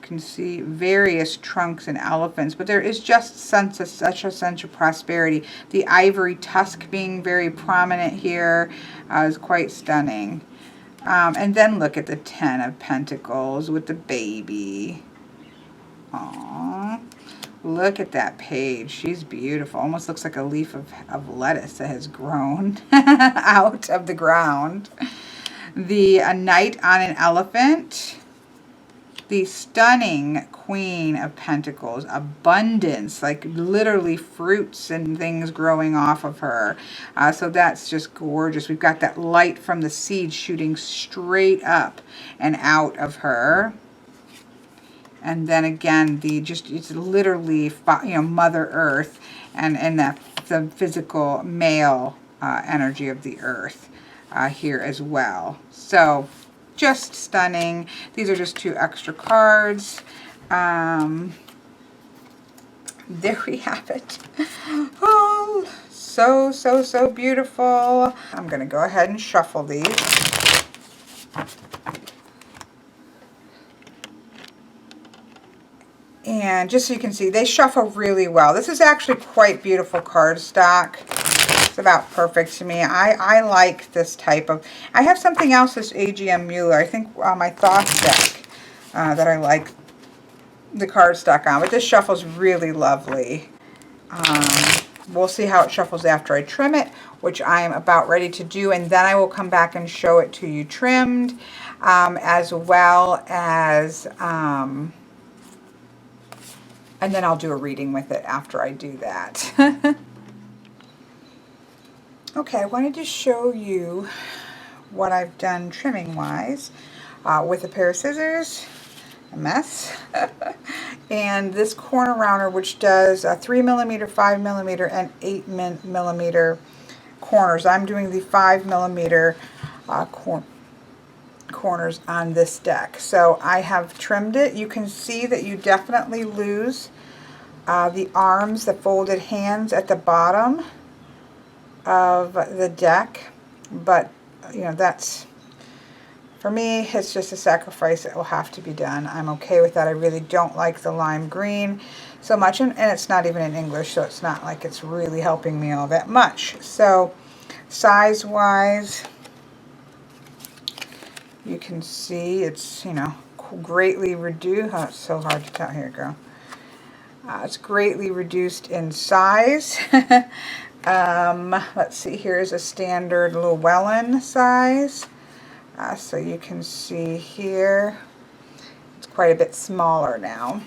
Can see various trunks and elephants, but there is just such a sense of prosperity. The ivory tusk being very prominent here is quite stunning. And then look at the 10 of Pentacles with the baby. Aww. Look at that page. She's beautiful. Almost looks like a leaf of lettuce that has grown out of the ground. The Knight on an elephant. The stunning Queen of Pentacles, abundance, like literally fruits and things growing off of her. So that's just gorgeous. We've got that light from the seed shooting straight up and out of her. And then again, it's literally, you know, Mother Earth and the physical male energy of the earth here as well. So just stunning. These are just 2 extra cards. There we have it. Oh, so beautiful. I'm going to go ahead and shuffle these. And just so you can see, they shuffle really well. This is actually quite beautiful cardstock. About perfect to me. I like this type of, I have something else, this AGM Mueller, I think my Thoughts deck that I like the cardstock on, but this shuffles really lovely. We'll see how it shuffles after I trim it, which I am about ready to do, and then I will come back and show it to you trimmed, as well as, and then I'll do a reading with it after I do that. Okay, I wanted to show you what I've done trimming-wise with a pair of scissors, a mess, and this corner rounder, which does 3mm, 5mm, and 8mm corners. I'm doing the 5mm corners on this deck. So I have trimmed it. You can see that you definitely lose the arms, the folded hands at the bottom of the deck, but you know, that's, for me, it's just a sacrifice that will have to be done. I'm okay with that. I really don't like the lime green so much, and it's not even in English, so it's not like it's really helping me all that much. So size wise, you can see it's, you know, greatly reduced. Oh, it's so hard to tell. Here you go. It's greatly reduced in size. Let's see, here's a standard Llewellyn size. So you can see here, it's quite a bit smaller now.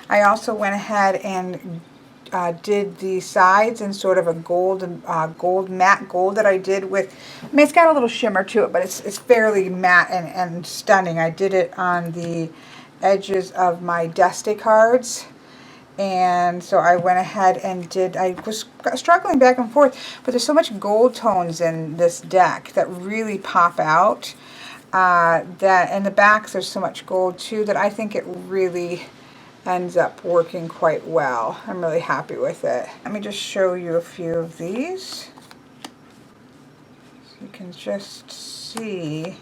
I also went ahead and did the sides in sort of a matte gold that I did with, I mean, it's got a little shimmer to it, but it's fairly matte and stunning. I did it on the edges of my Deste cards. And so I went ahead and I was struggling back and forth, but there's so much gold tones in this deck that really pop out. That in the backs there's so much gold too that I think it really ends up working quite well. I'm really happy with it. Let me just show you a few of these. So you can just see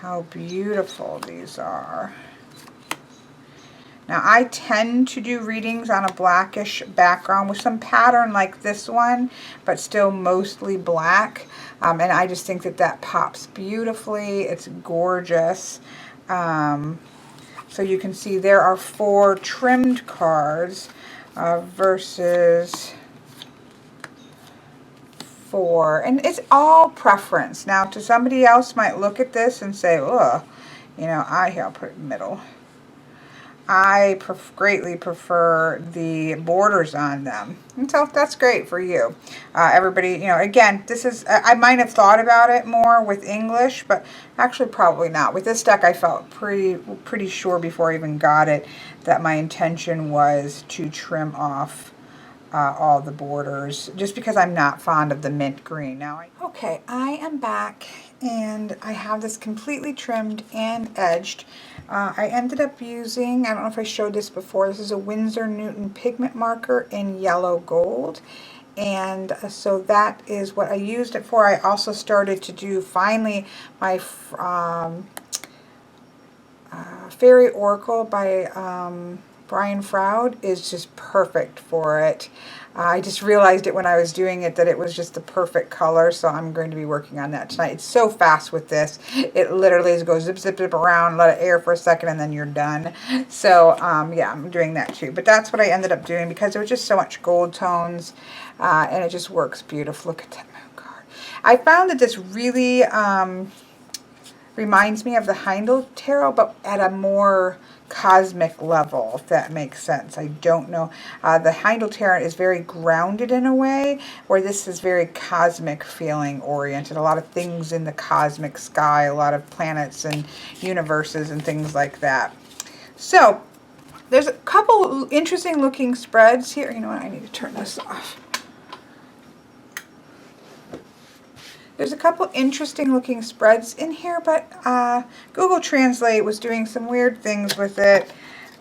how beautiful these are. Now I tend to do readings on a blackish background with some pattern like this one, but still mostly black. And I just think that that pops beautifully. It's gorgeous. So you can see there are 4 trimmed cards versus 4. And it's all preference. Now to somebody else might look at this and say, ugh, you know, I'll put it in the middle. I greatly prefer the borders on them. And so that's great for you. Everybody, you know, again, this is, I might have thought about it more with English, but actually probably not. With this deck, I felt pretty sure before I even got it that my intention was to trim off all the borders, just because I'm not fond of the mint green. Now, okay, I am back and I have this completely trimmed and edged. I ended up using, I don't know if I showed this before, this is a Winsor Newton pigment marker in yellow gold. And so that is what I used it for. I also started to do, finally, my Fairy Oracle by Brian Froud is just perfect for it. I just realized it when I was doing it that it was just the perfect color, so I'm going to be working on that tonight. It's so fast with this. It literally goes zip, zip, zip around, let it air for a second, and then you're done. So, yeah, I'm doing that too. But that's what I ended up doing because there was just so much gold tones, and it just works beautiful. Look at that moon card. I found that this really reminds me of the Heindel Tarot, but at a more cosmic level, if that makes sense. I don't know. The Heindel Tarot is very grounded in a way, where this is very cosmic feeling oriented. A lot of things in the cosmic sky, a lot of planets and universes and things like that. So there's a couple interesting looking spreads here. You know what? I need to turn this off. There's a couple interesting looking spreads in here, but Google Translate was doing some weird things with it.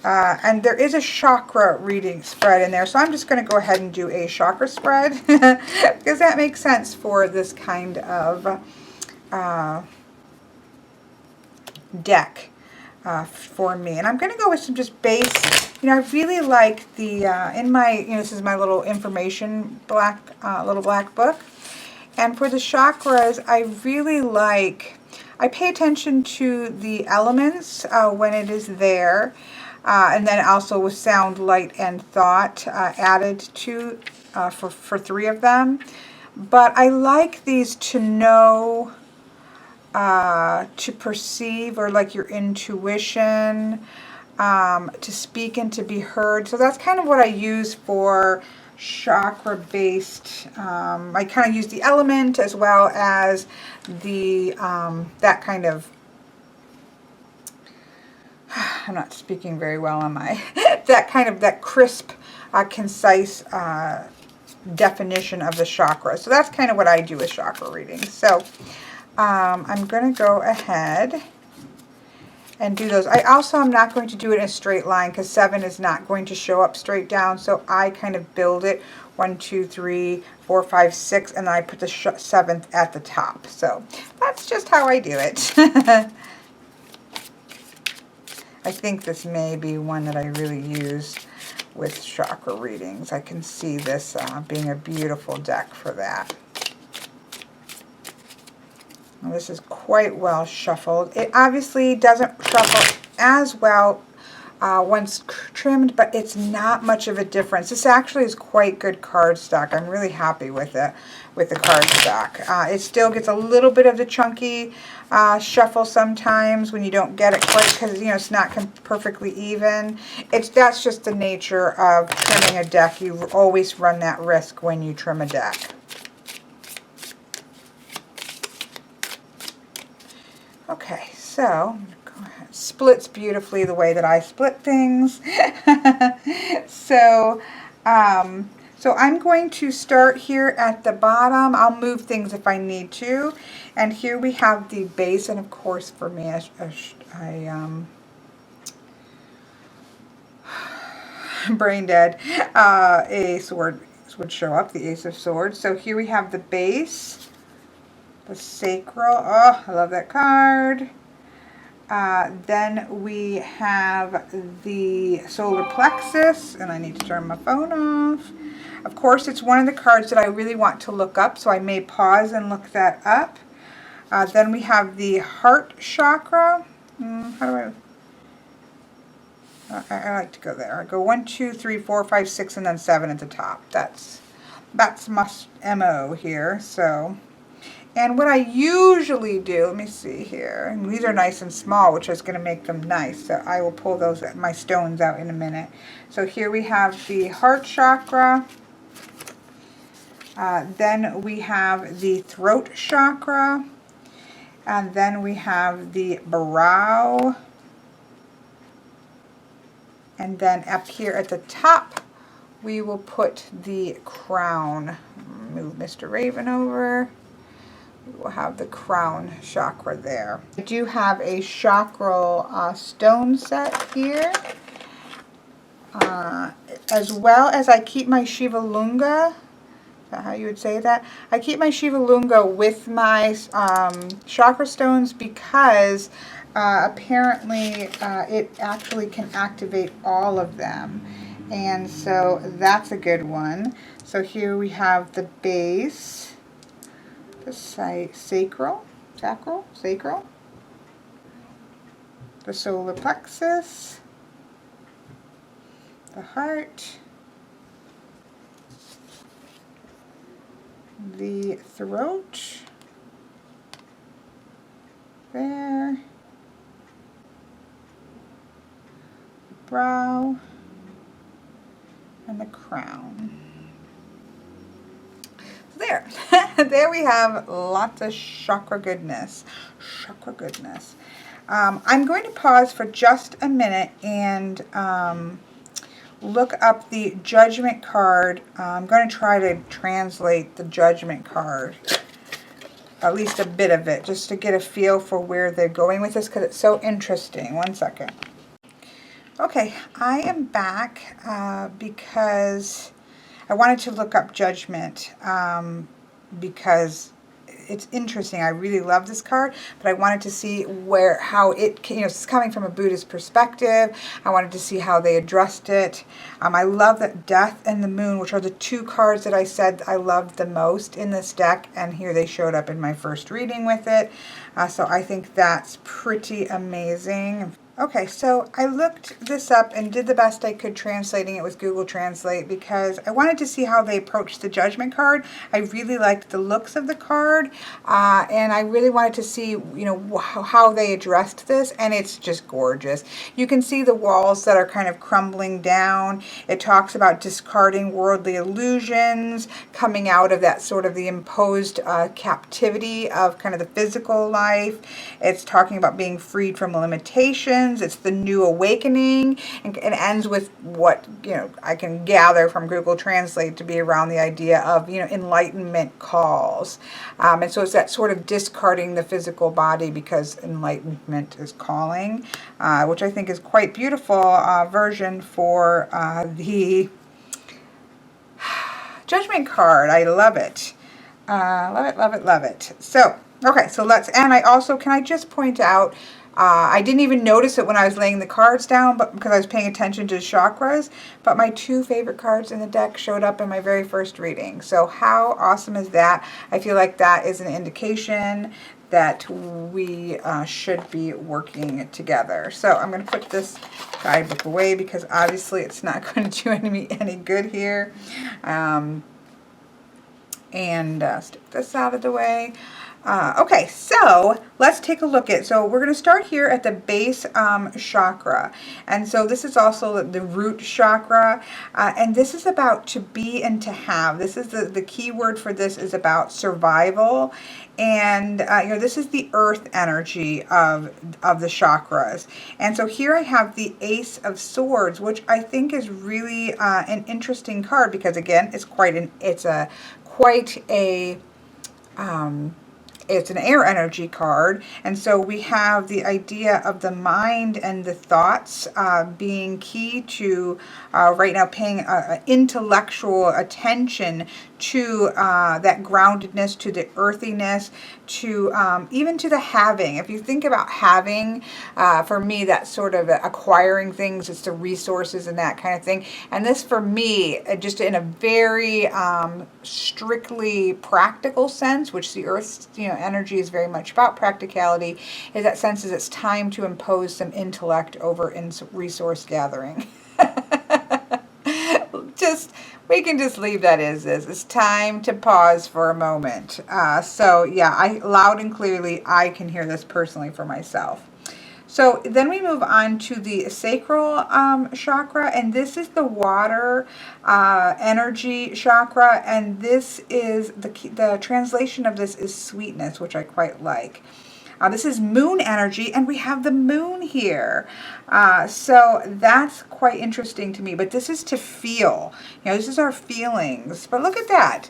And there is a chakra reading spread in there. So I'm just going to go ahead and do a chakra spread because that makes sense for this kind of deck for me. And I'm going to go with some just base. You know, I really like the, in my, you know, this is my little information little black book. And for the chakras, I really like, I pay attention to the elements when it is there. And then also with sound, light, and thought added to for 3 of them. But I like these to know, to perceive, or like your intuition, to speak and to be heard. So that's kind of what I use for chakra based. I kind of use the element as well as the that kind of, I'm not speaking very well on my that crisp concise definition of the chakra. So that's kind of what I do with chakra readings. So I'm going to go ahead and do those. I also am not going to do it in a straight line because 7 is not going to show up straight down. So I kind of build it 1, 2, 3, 4, 5, 6, and then I put the 7th at the top. So that's just how I do it. I think this may be one that I really use with chakra readings. I can see this being a beautiful deck for that. Well, this is quite well shuffled. It obviously doesn't shuffle as well once trimmed, but it's not much of a difference. This actually is quite good cardstock. I'm really happy with it, with the cardstock. It still gets a little bit of the chunky shuffle sometimes when you don't get it quite, because you know it's not perfectly even. That's just the nature of trimming a deck. You always run that risk when you trim a deck. Okay, so splits beautifully the way that I split things. So I'm going to start here at the bottom. I'll move things if I need to. And here we have the base, and of course for me, brain dead, a sword would show up, the Ace of Swords. So here we have the base, the sacral. Oh, I love that card. Then we have the solar plexus, and I need to turn my phone off. Of course, it's one of the cards that I really want to look up, so I may pause and look that up. Then we have the heart chakra. How do I like to go there. I go 1, 2, 3, 4, 5, 6, and then 7 at the top. That's my MO here. So. And what I usually do, let me see here, and these are nice and small, which is going to make them nice, so I will pull those, my stones out in a minute. So here we have the heart chakra, then we have the throat chakra, and then we have the brow, and then up here at the top, we will put the crown. Move Mr. Raven over. We'll have the crown chakra there. I do have a chakral stone set here, as well as I keep my Shivalunga. Is that how you would say that? I keep my Shivalunga with my chakra stones because apparently it actually can activate all of them. And so that's a good one. So here we have the base, the sacral, the solar plexus, the heart, the throat, there, the brow, and the crown. There. There we have lots of chakra goodness. Chakra goodness. I'm going to pause for just a minute and look up the judgment card. I'm going to try to translate the judgment card, at least a bit of it, just to get a feel for where they're going with this, because it's so interesting. One second. Okay, I am back because I wanted to look up judgment because it's interesting. I really love this card, but I wanted to see how it, it's coming from a Buddhist perspective. I wanted to see how they addressed it. I love that Death and the Moon, which are the two cards that I said I loved the most in this deck, and here they showed up in my first reading with it. So I think that's pretty amazing. Okay, so I looked this up and did the best I could translating it with Google Translate because I wanted to see how they approached the judgment card. I really liked the looks of the card, and I really wanted to see, how they addressed this, and it's just gorgeous. You can see the walls that are kind of crumbling down. It talks about discarding worldly illusions, coming out of that sort of the imposed captivity of kind of the physical life. It's talking about being freed from limitations. It's the new awakening, and it ends with what I can gather from Google Translate to be around the idea of enlightenment calls, and so it's that sort of discarding the physical body because enlightenment is calling, which I think is quite beautiful version for the judgment card. I love it. Love it, love it, love it. So okay, so and can I just point out, I didn't even notice it when I was laying the cards down, but because I was paying attention to chakras, but my two favorite cards in the deck showed up in my very first reading. So how awesome is that? I feel like that is an indication that we should be working together. So I'm going to put this guidebook away because obviously it's not going to do me any good here. Stick this out of the way. Okay, so let's take a look at, so we're going to start here at the base chakra. And so this is also the root chakra. And this is about to be and to have. This is the key word for this is about survival. And, this is the earth energy of the chakras. And so here I have the Ace of Swords, which I think is really an interesting card because, again, it's quite it's an air energy card, and so we have the idea of the mind and the thoughts being key to right now paying intellectual attention to that groundedness, to the earthiness, to even to the having. If you think about having, for me, that's sort of acquiring things, it's the resources and that kind of thing. And this for me, just in a very strictly practical sense, which the earth's energy is very much about practicality, is that sense is it's time to impose some intellect over in resource gathering. We can just leave that as is. It's time to pause for a moment. So yeah, loud and clearly, I can hear this personally for myself. So then we move on to the sacral chakra, and this is the water energy chakra, and this is the translation of this is sweetness, which I quite like. This is moon energy, and we have the moon here. So that's quite interesting to me, but this is to feel. This is our feelings. But look at that.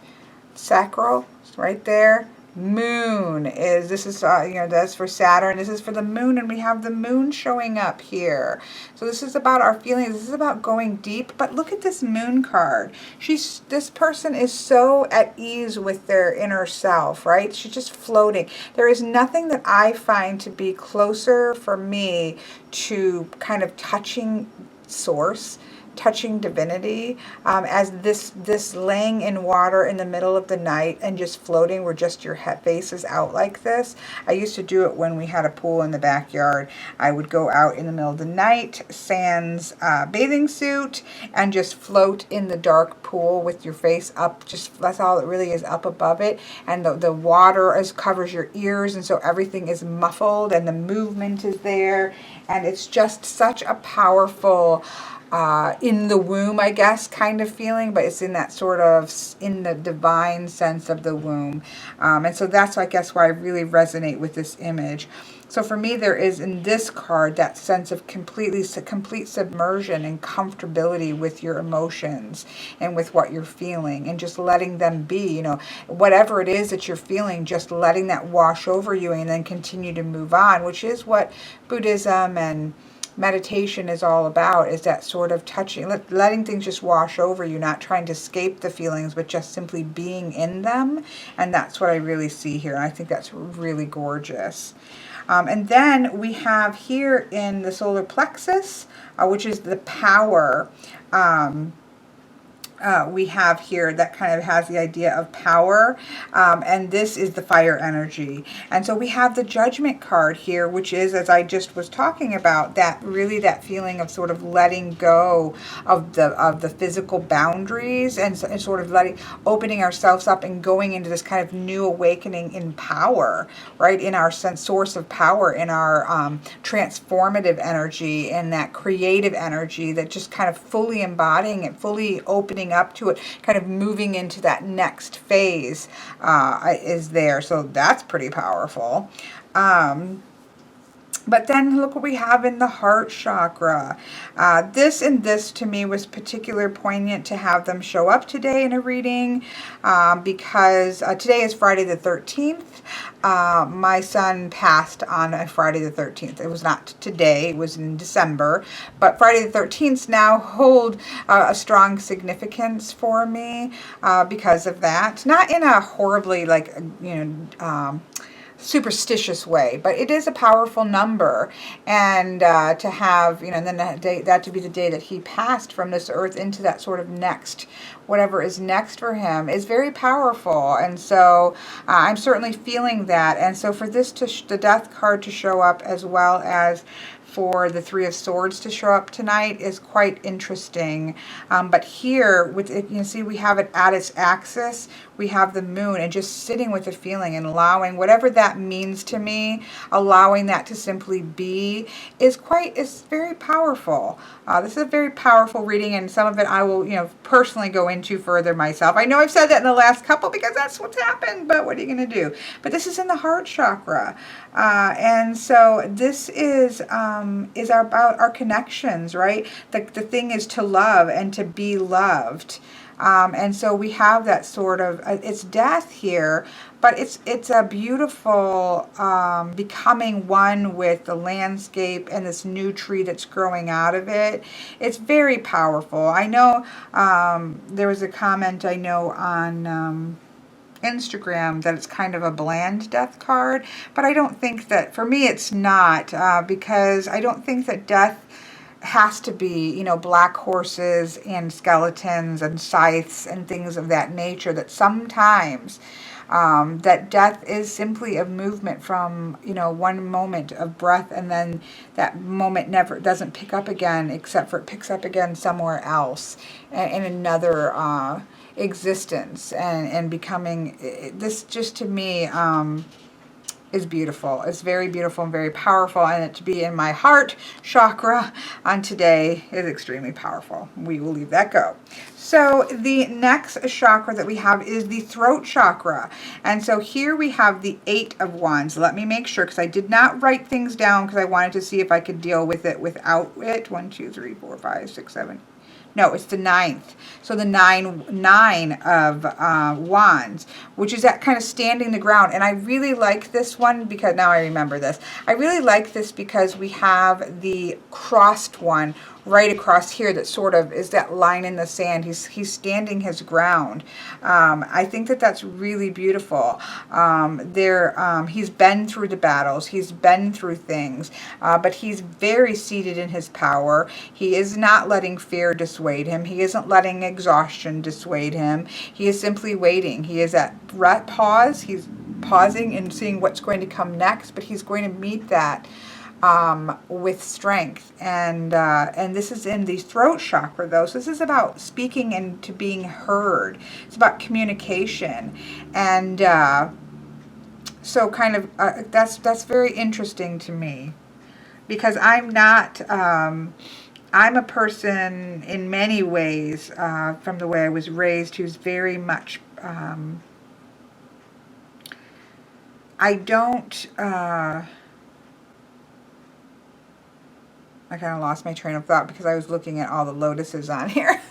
Sacral, right there. Moon this is that's for Saturn. This is for the moon, and we have the moon showing up here. So this is about our feelings. This is about going deep. But look at this moon card. This person is so at ease with their inner self, right? She's just floating. There is nothing that I find to be closer for me to kind of touching source, touching divinity, as this laying in water in the middle of the night and just floating where just your head face is out like this. I used to do it when we had a pool in the backyard. I would go out in the middle of the night, sans bathing suit, and just float in the dark pool with your face up. Just that's all it really is, up above it, and the water covers your ears, and so everything is muffled and the movement is there, and it's just such a powerful in the womb, I guess, kind of feeling, but it's in that sort of in the divine sense of the womb. And so that's, I guess, why I really resonate with this image. So for me, there is in this card that sense of complete submersion and comfortability with your emotions and with what you're feeling, and just letting them be, whatever it is that you're feeling, just letting that wash over you and then continue to move on, which is what Buddhism and meditation is all about, is that sort of touching, letting things just wash over you, not trying to escape the feelings, but just simply being in them. And that's what I really see here. And I think that's really gorgeous. And then we have here in the solar plexus, which is the power, we have here that kind of has the idea of power, and this is the fire energy. And so we have the judgment card here, which is, as I just was talking about, that feeling of sort of letting go of the physical boundaries, and sort of opening ourselves up and going into this kind of new awakening in power, right, in our source of power, in our transformative energy, and that creative energy, that just kind of fully embodying it, fully opening up to it, kind of moving into that next phase is there. So that's pretty powerful. But then look what we have in the heart chakra. This to me was particularly poignant to have them show up today in a reading, because today is Friday the 13th. My son passed on a Friday the 13th. It was not today, it was in December, but Friday the 13th now hold a strong significance for me because of that. Not in a horribly superstitious way, but it is a powerful number. And to have, you know, and then that day, that to be the day that he passed from this earth into that sort of next, whatever is next for him, is very powerful. And so I'm certainly feeling that. And so for this to the death card to show up, as well as for the Three of Swords to show up tonight, is quite interesting. But here, with it, you can see we have it at its axis. We have the moon, and just sitting with the feeling and allowing whatever that means to me, allowing that to simply be, is very powerful. This is a very powerful reading, and some of it I will, you know, personally go into further myself. I know I've said that in the last couple because that's what's happened, but what are you going to do? But this is in the heart chakra, and so this is about our connections, right? The thing is to love and to be loved. And so we have that sort of, it's death here, but it's a beautiful becoming one with the landscape and this new tree that's growing out of it. It's very powerful. I know there was a comment I know on Instagram that it's kind of a bland death card, but I don't think that, for me it's not, because I don't think that death has to be, you know, black horses and skeletons and scythes and things of that nature. That sometimes that death is simply a movement from, you know, one moment of breath, and then that moment never doesn't pick up again, except for it picks up again somewhere else in another existence, and becoming this, just to me, is beautiful. It's very beautiful and very powerful, and it to be in my heart chakra on today is extremely powerful. We will leave that go. So the next chakra that we have is the throat chakra, and so here we have the Eight of Wands. Let me make sure, because I did not write things down because I wanted to see if I could deal with it without it. 1, 2, 3, 4, 5, 6, 7. No, it's the 9th. So the nine of wands, which is that kind of standing the ground. And I really like this one because now I remember this. I really like this because we have the crossed one right across here that sort of is that line in the sand. He's standing his ground. I think that that's really beautiful. He's been through the battles. He's been through things, but he's very seated in his power. He is not letting fear dissuade him. He isn't letting exhaustion dissuade him. He is simply waiting. He is at pause. He's pausing and seeing what's going to come next, but he's going to meet that with strength. And this is in the throat chakra, though. So this is about speaking and to being heard. It's about communication. And so kind of that's very interesting to me, because I'm not, I'm a person in many ways, from the way I was raised, who's very much, I don't, I kind of lost my train of thought because I was looking at all the lotuses on here.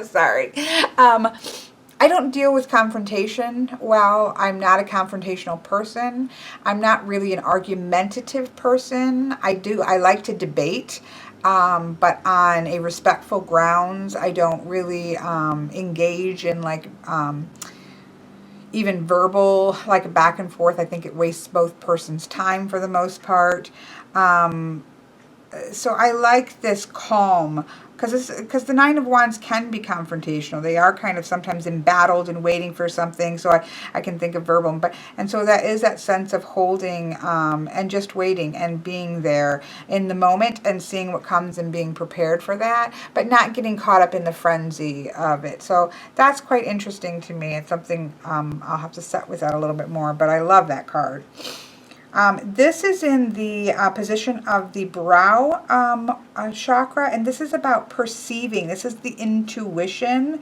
Sorry. I don't deal with confrontation well. I'm not a confrontational person. I'm not really an argumentative person. I like to debate, but on a respectful grounds. I don't really engage in like even verbal, like a back and forth. I think it wastes both persons' time for the most part. So I like this calm, because the Nine of Wands can be confrontational. They are kind of sometimes embattled and waiting for something. So I can think of verbal, and so that is that sense of holding and just waiting and being there in the moment and seeing what comes and being prepared for that, but not getting caught up in the frenzy of it. So that's quite interesting to me. It's something I'll have to set with that a little bit more, but I love that card. This is in the position of the brow chakra, and this is about perceiving. This is the intuition.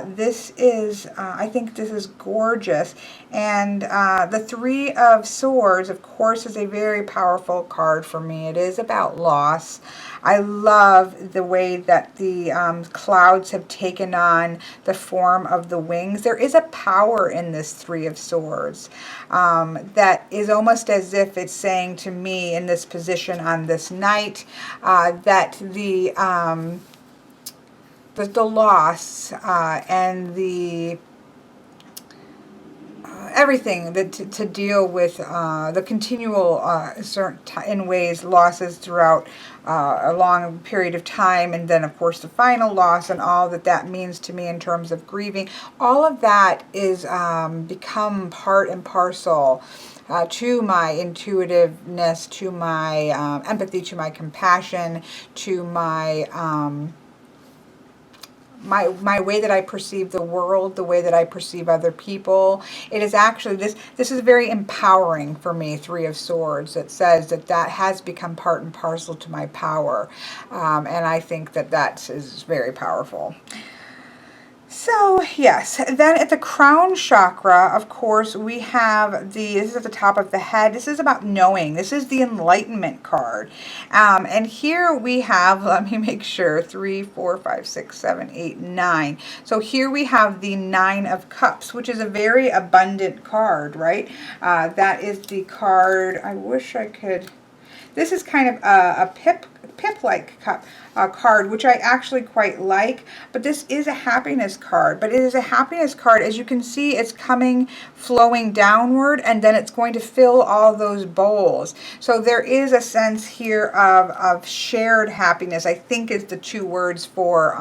This is, I think this is gorgeous. And the Three of Swords, of course, is a very powerful card for me. It is about loss. I love the way that the clouds have taken on the form of the wings. There is a power in this Three of Swords that is almost as if it's saying to me in this position on this night that the loss and the everything that to deal with the continual in ways losses throughout a long period of time, and then of course the final loss and all that that means to me in terms of grieving. All of that is become part and parcel to my intuitiveness, to my empathy, to my compassion, to my my way that I perceive the world, the way that I perceive other people. It is actually, this is very empowering for me, Three of Swords. It says that that has become part and parcel to my power. And I think that that is very powerful. So yes, then at the crown chakra, of course, we have this is at the top of the head. This is about knowing. This is the enlightenment card. And here we have, let me make sure, 3, 4, 5, 6, 7, 8, 9. So here we have the 9 of Cups, which is a very abundant card, right? That is the card, I wish I could, this is kind of a pip-like card, which I actually quite like, but this is a happiness card. But it is a happiness card. As you can see, it's coming, flowing downward, and then it's going to fill all those bowls. So there is a sense here of shared happiness, I think is the 2 words for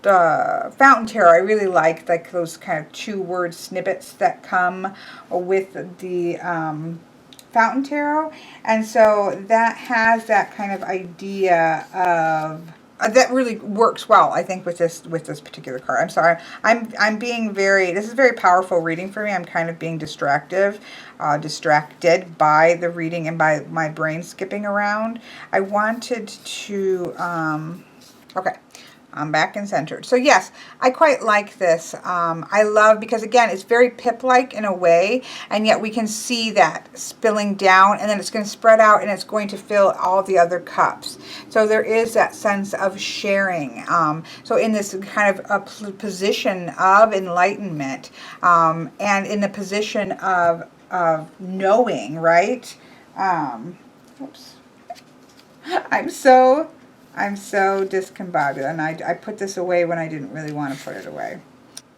the Fountain Tarot. I really like those kind of 2-word snippets that come with the Fountain Tarot, and so that has that kind of idea of that really works well, I think, with this particular card. I'm sorry, I'm being very, this is a very powerful reading for me. I'm kind of being distracted by the reading and by my brain skipping around. I wanted to okay, I'm back and centered. So yes, I quite like this. I love, because again, it's very pip-like in a way, and yet we can see that spilling down, and then it's going to spread out, and it's going to fill all the other cups. So there is that sense of sharing. So in this kind of a position of enlightenment, and in the position of knowing, right? Oops. I'm so discombobulated, and I put this away when I didn't really want to put it away.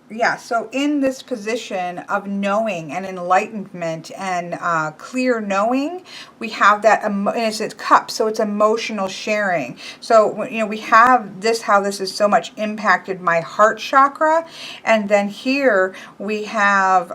Yeah, so in this position of knowing and enlightenment and clear knowing, we have that, and it's cups, so it's emotional sharing. So, you know, we have this, how this has so much impacted my heart chakra, and then here we have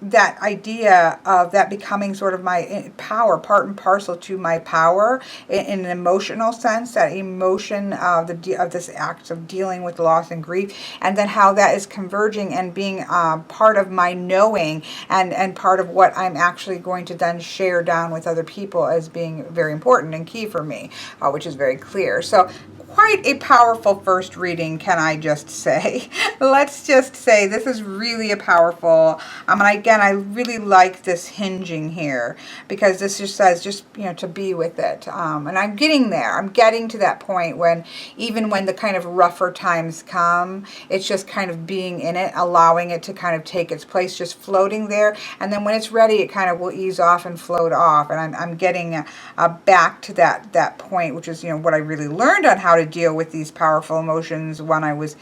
that idea of that becoming sort of my power, part and parcel to my power in an emotional sense, that emotion of this act of dealing with loss and grief, and then how that is converging and being part of my knowing, and part of what I'm actually going to then share down with other people as being very important and key for me, which is very clear. So quite a powerful first reading, can I just say. Let's just say this is really a powerful, and again, I really like this hinging here, because this just says, just, you know, to be with it. And I'm getting there. I'm getting to that point when, even when the kind of rougher times come, it's just kind of being in it, allowing it to kind of take its place, just floating there. And then when it's ready, it kind of will ease off and float off. And I'm getting back to that point, which is, you know, what I really learned on how to deal with these powerful emotions when I was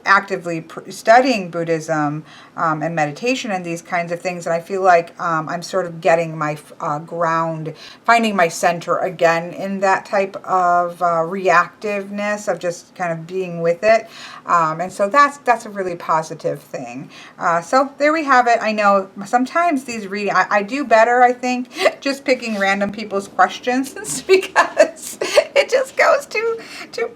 actively studying Buddhism and meditation and these kinds of things. And I feel like I'm sort of getting my ground, finding my center again in that type of reactiveness of just kind of being with it. And so that's a really positive thing. So there we have it. I know sometimes these readings, I do better, I think, just picking random people's questions because it just goes too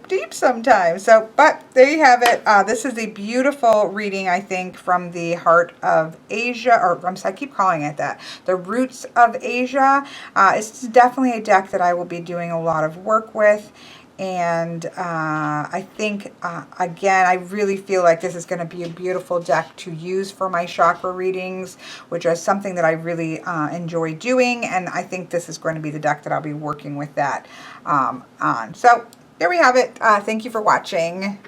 deep sometimes. So, but there you have it. This is a beautiful reading, I think, from the Heart of Asia, or I keep calling it that, the Roots of Asia. It's definitely a deck that I will be doing a lot of work with. And I think, again, I really feel like this is going to be a beautiful deck to use for my chakra readings, which is something that I really enjoy doing. And I think this is going to be the deck that I'll be working with that on. So there we have it. Thank you for watching.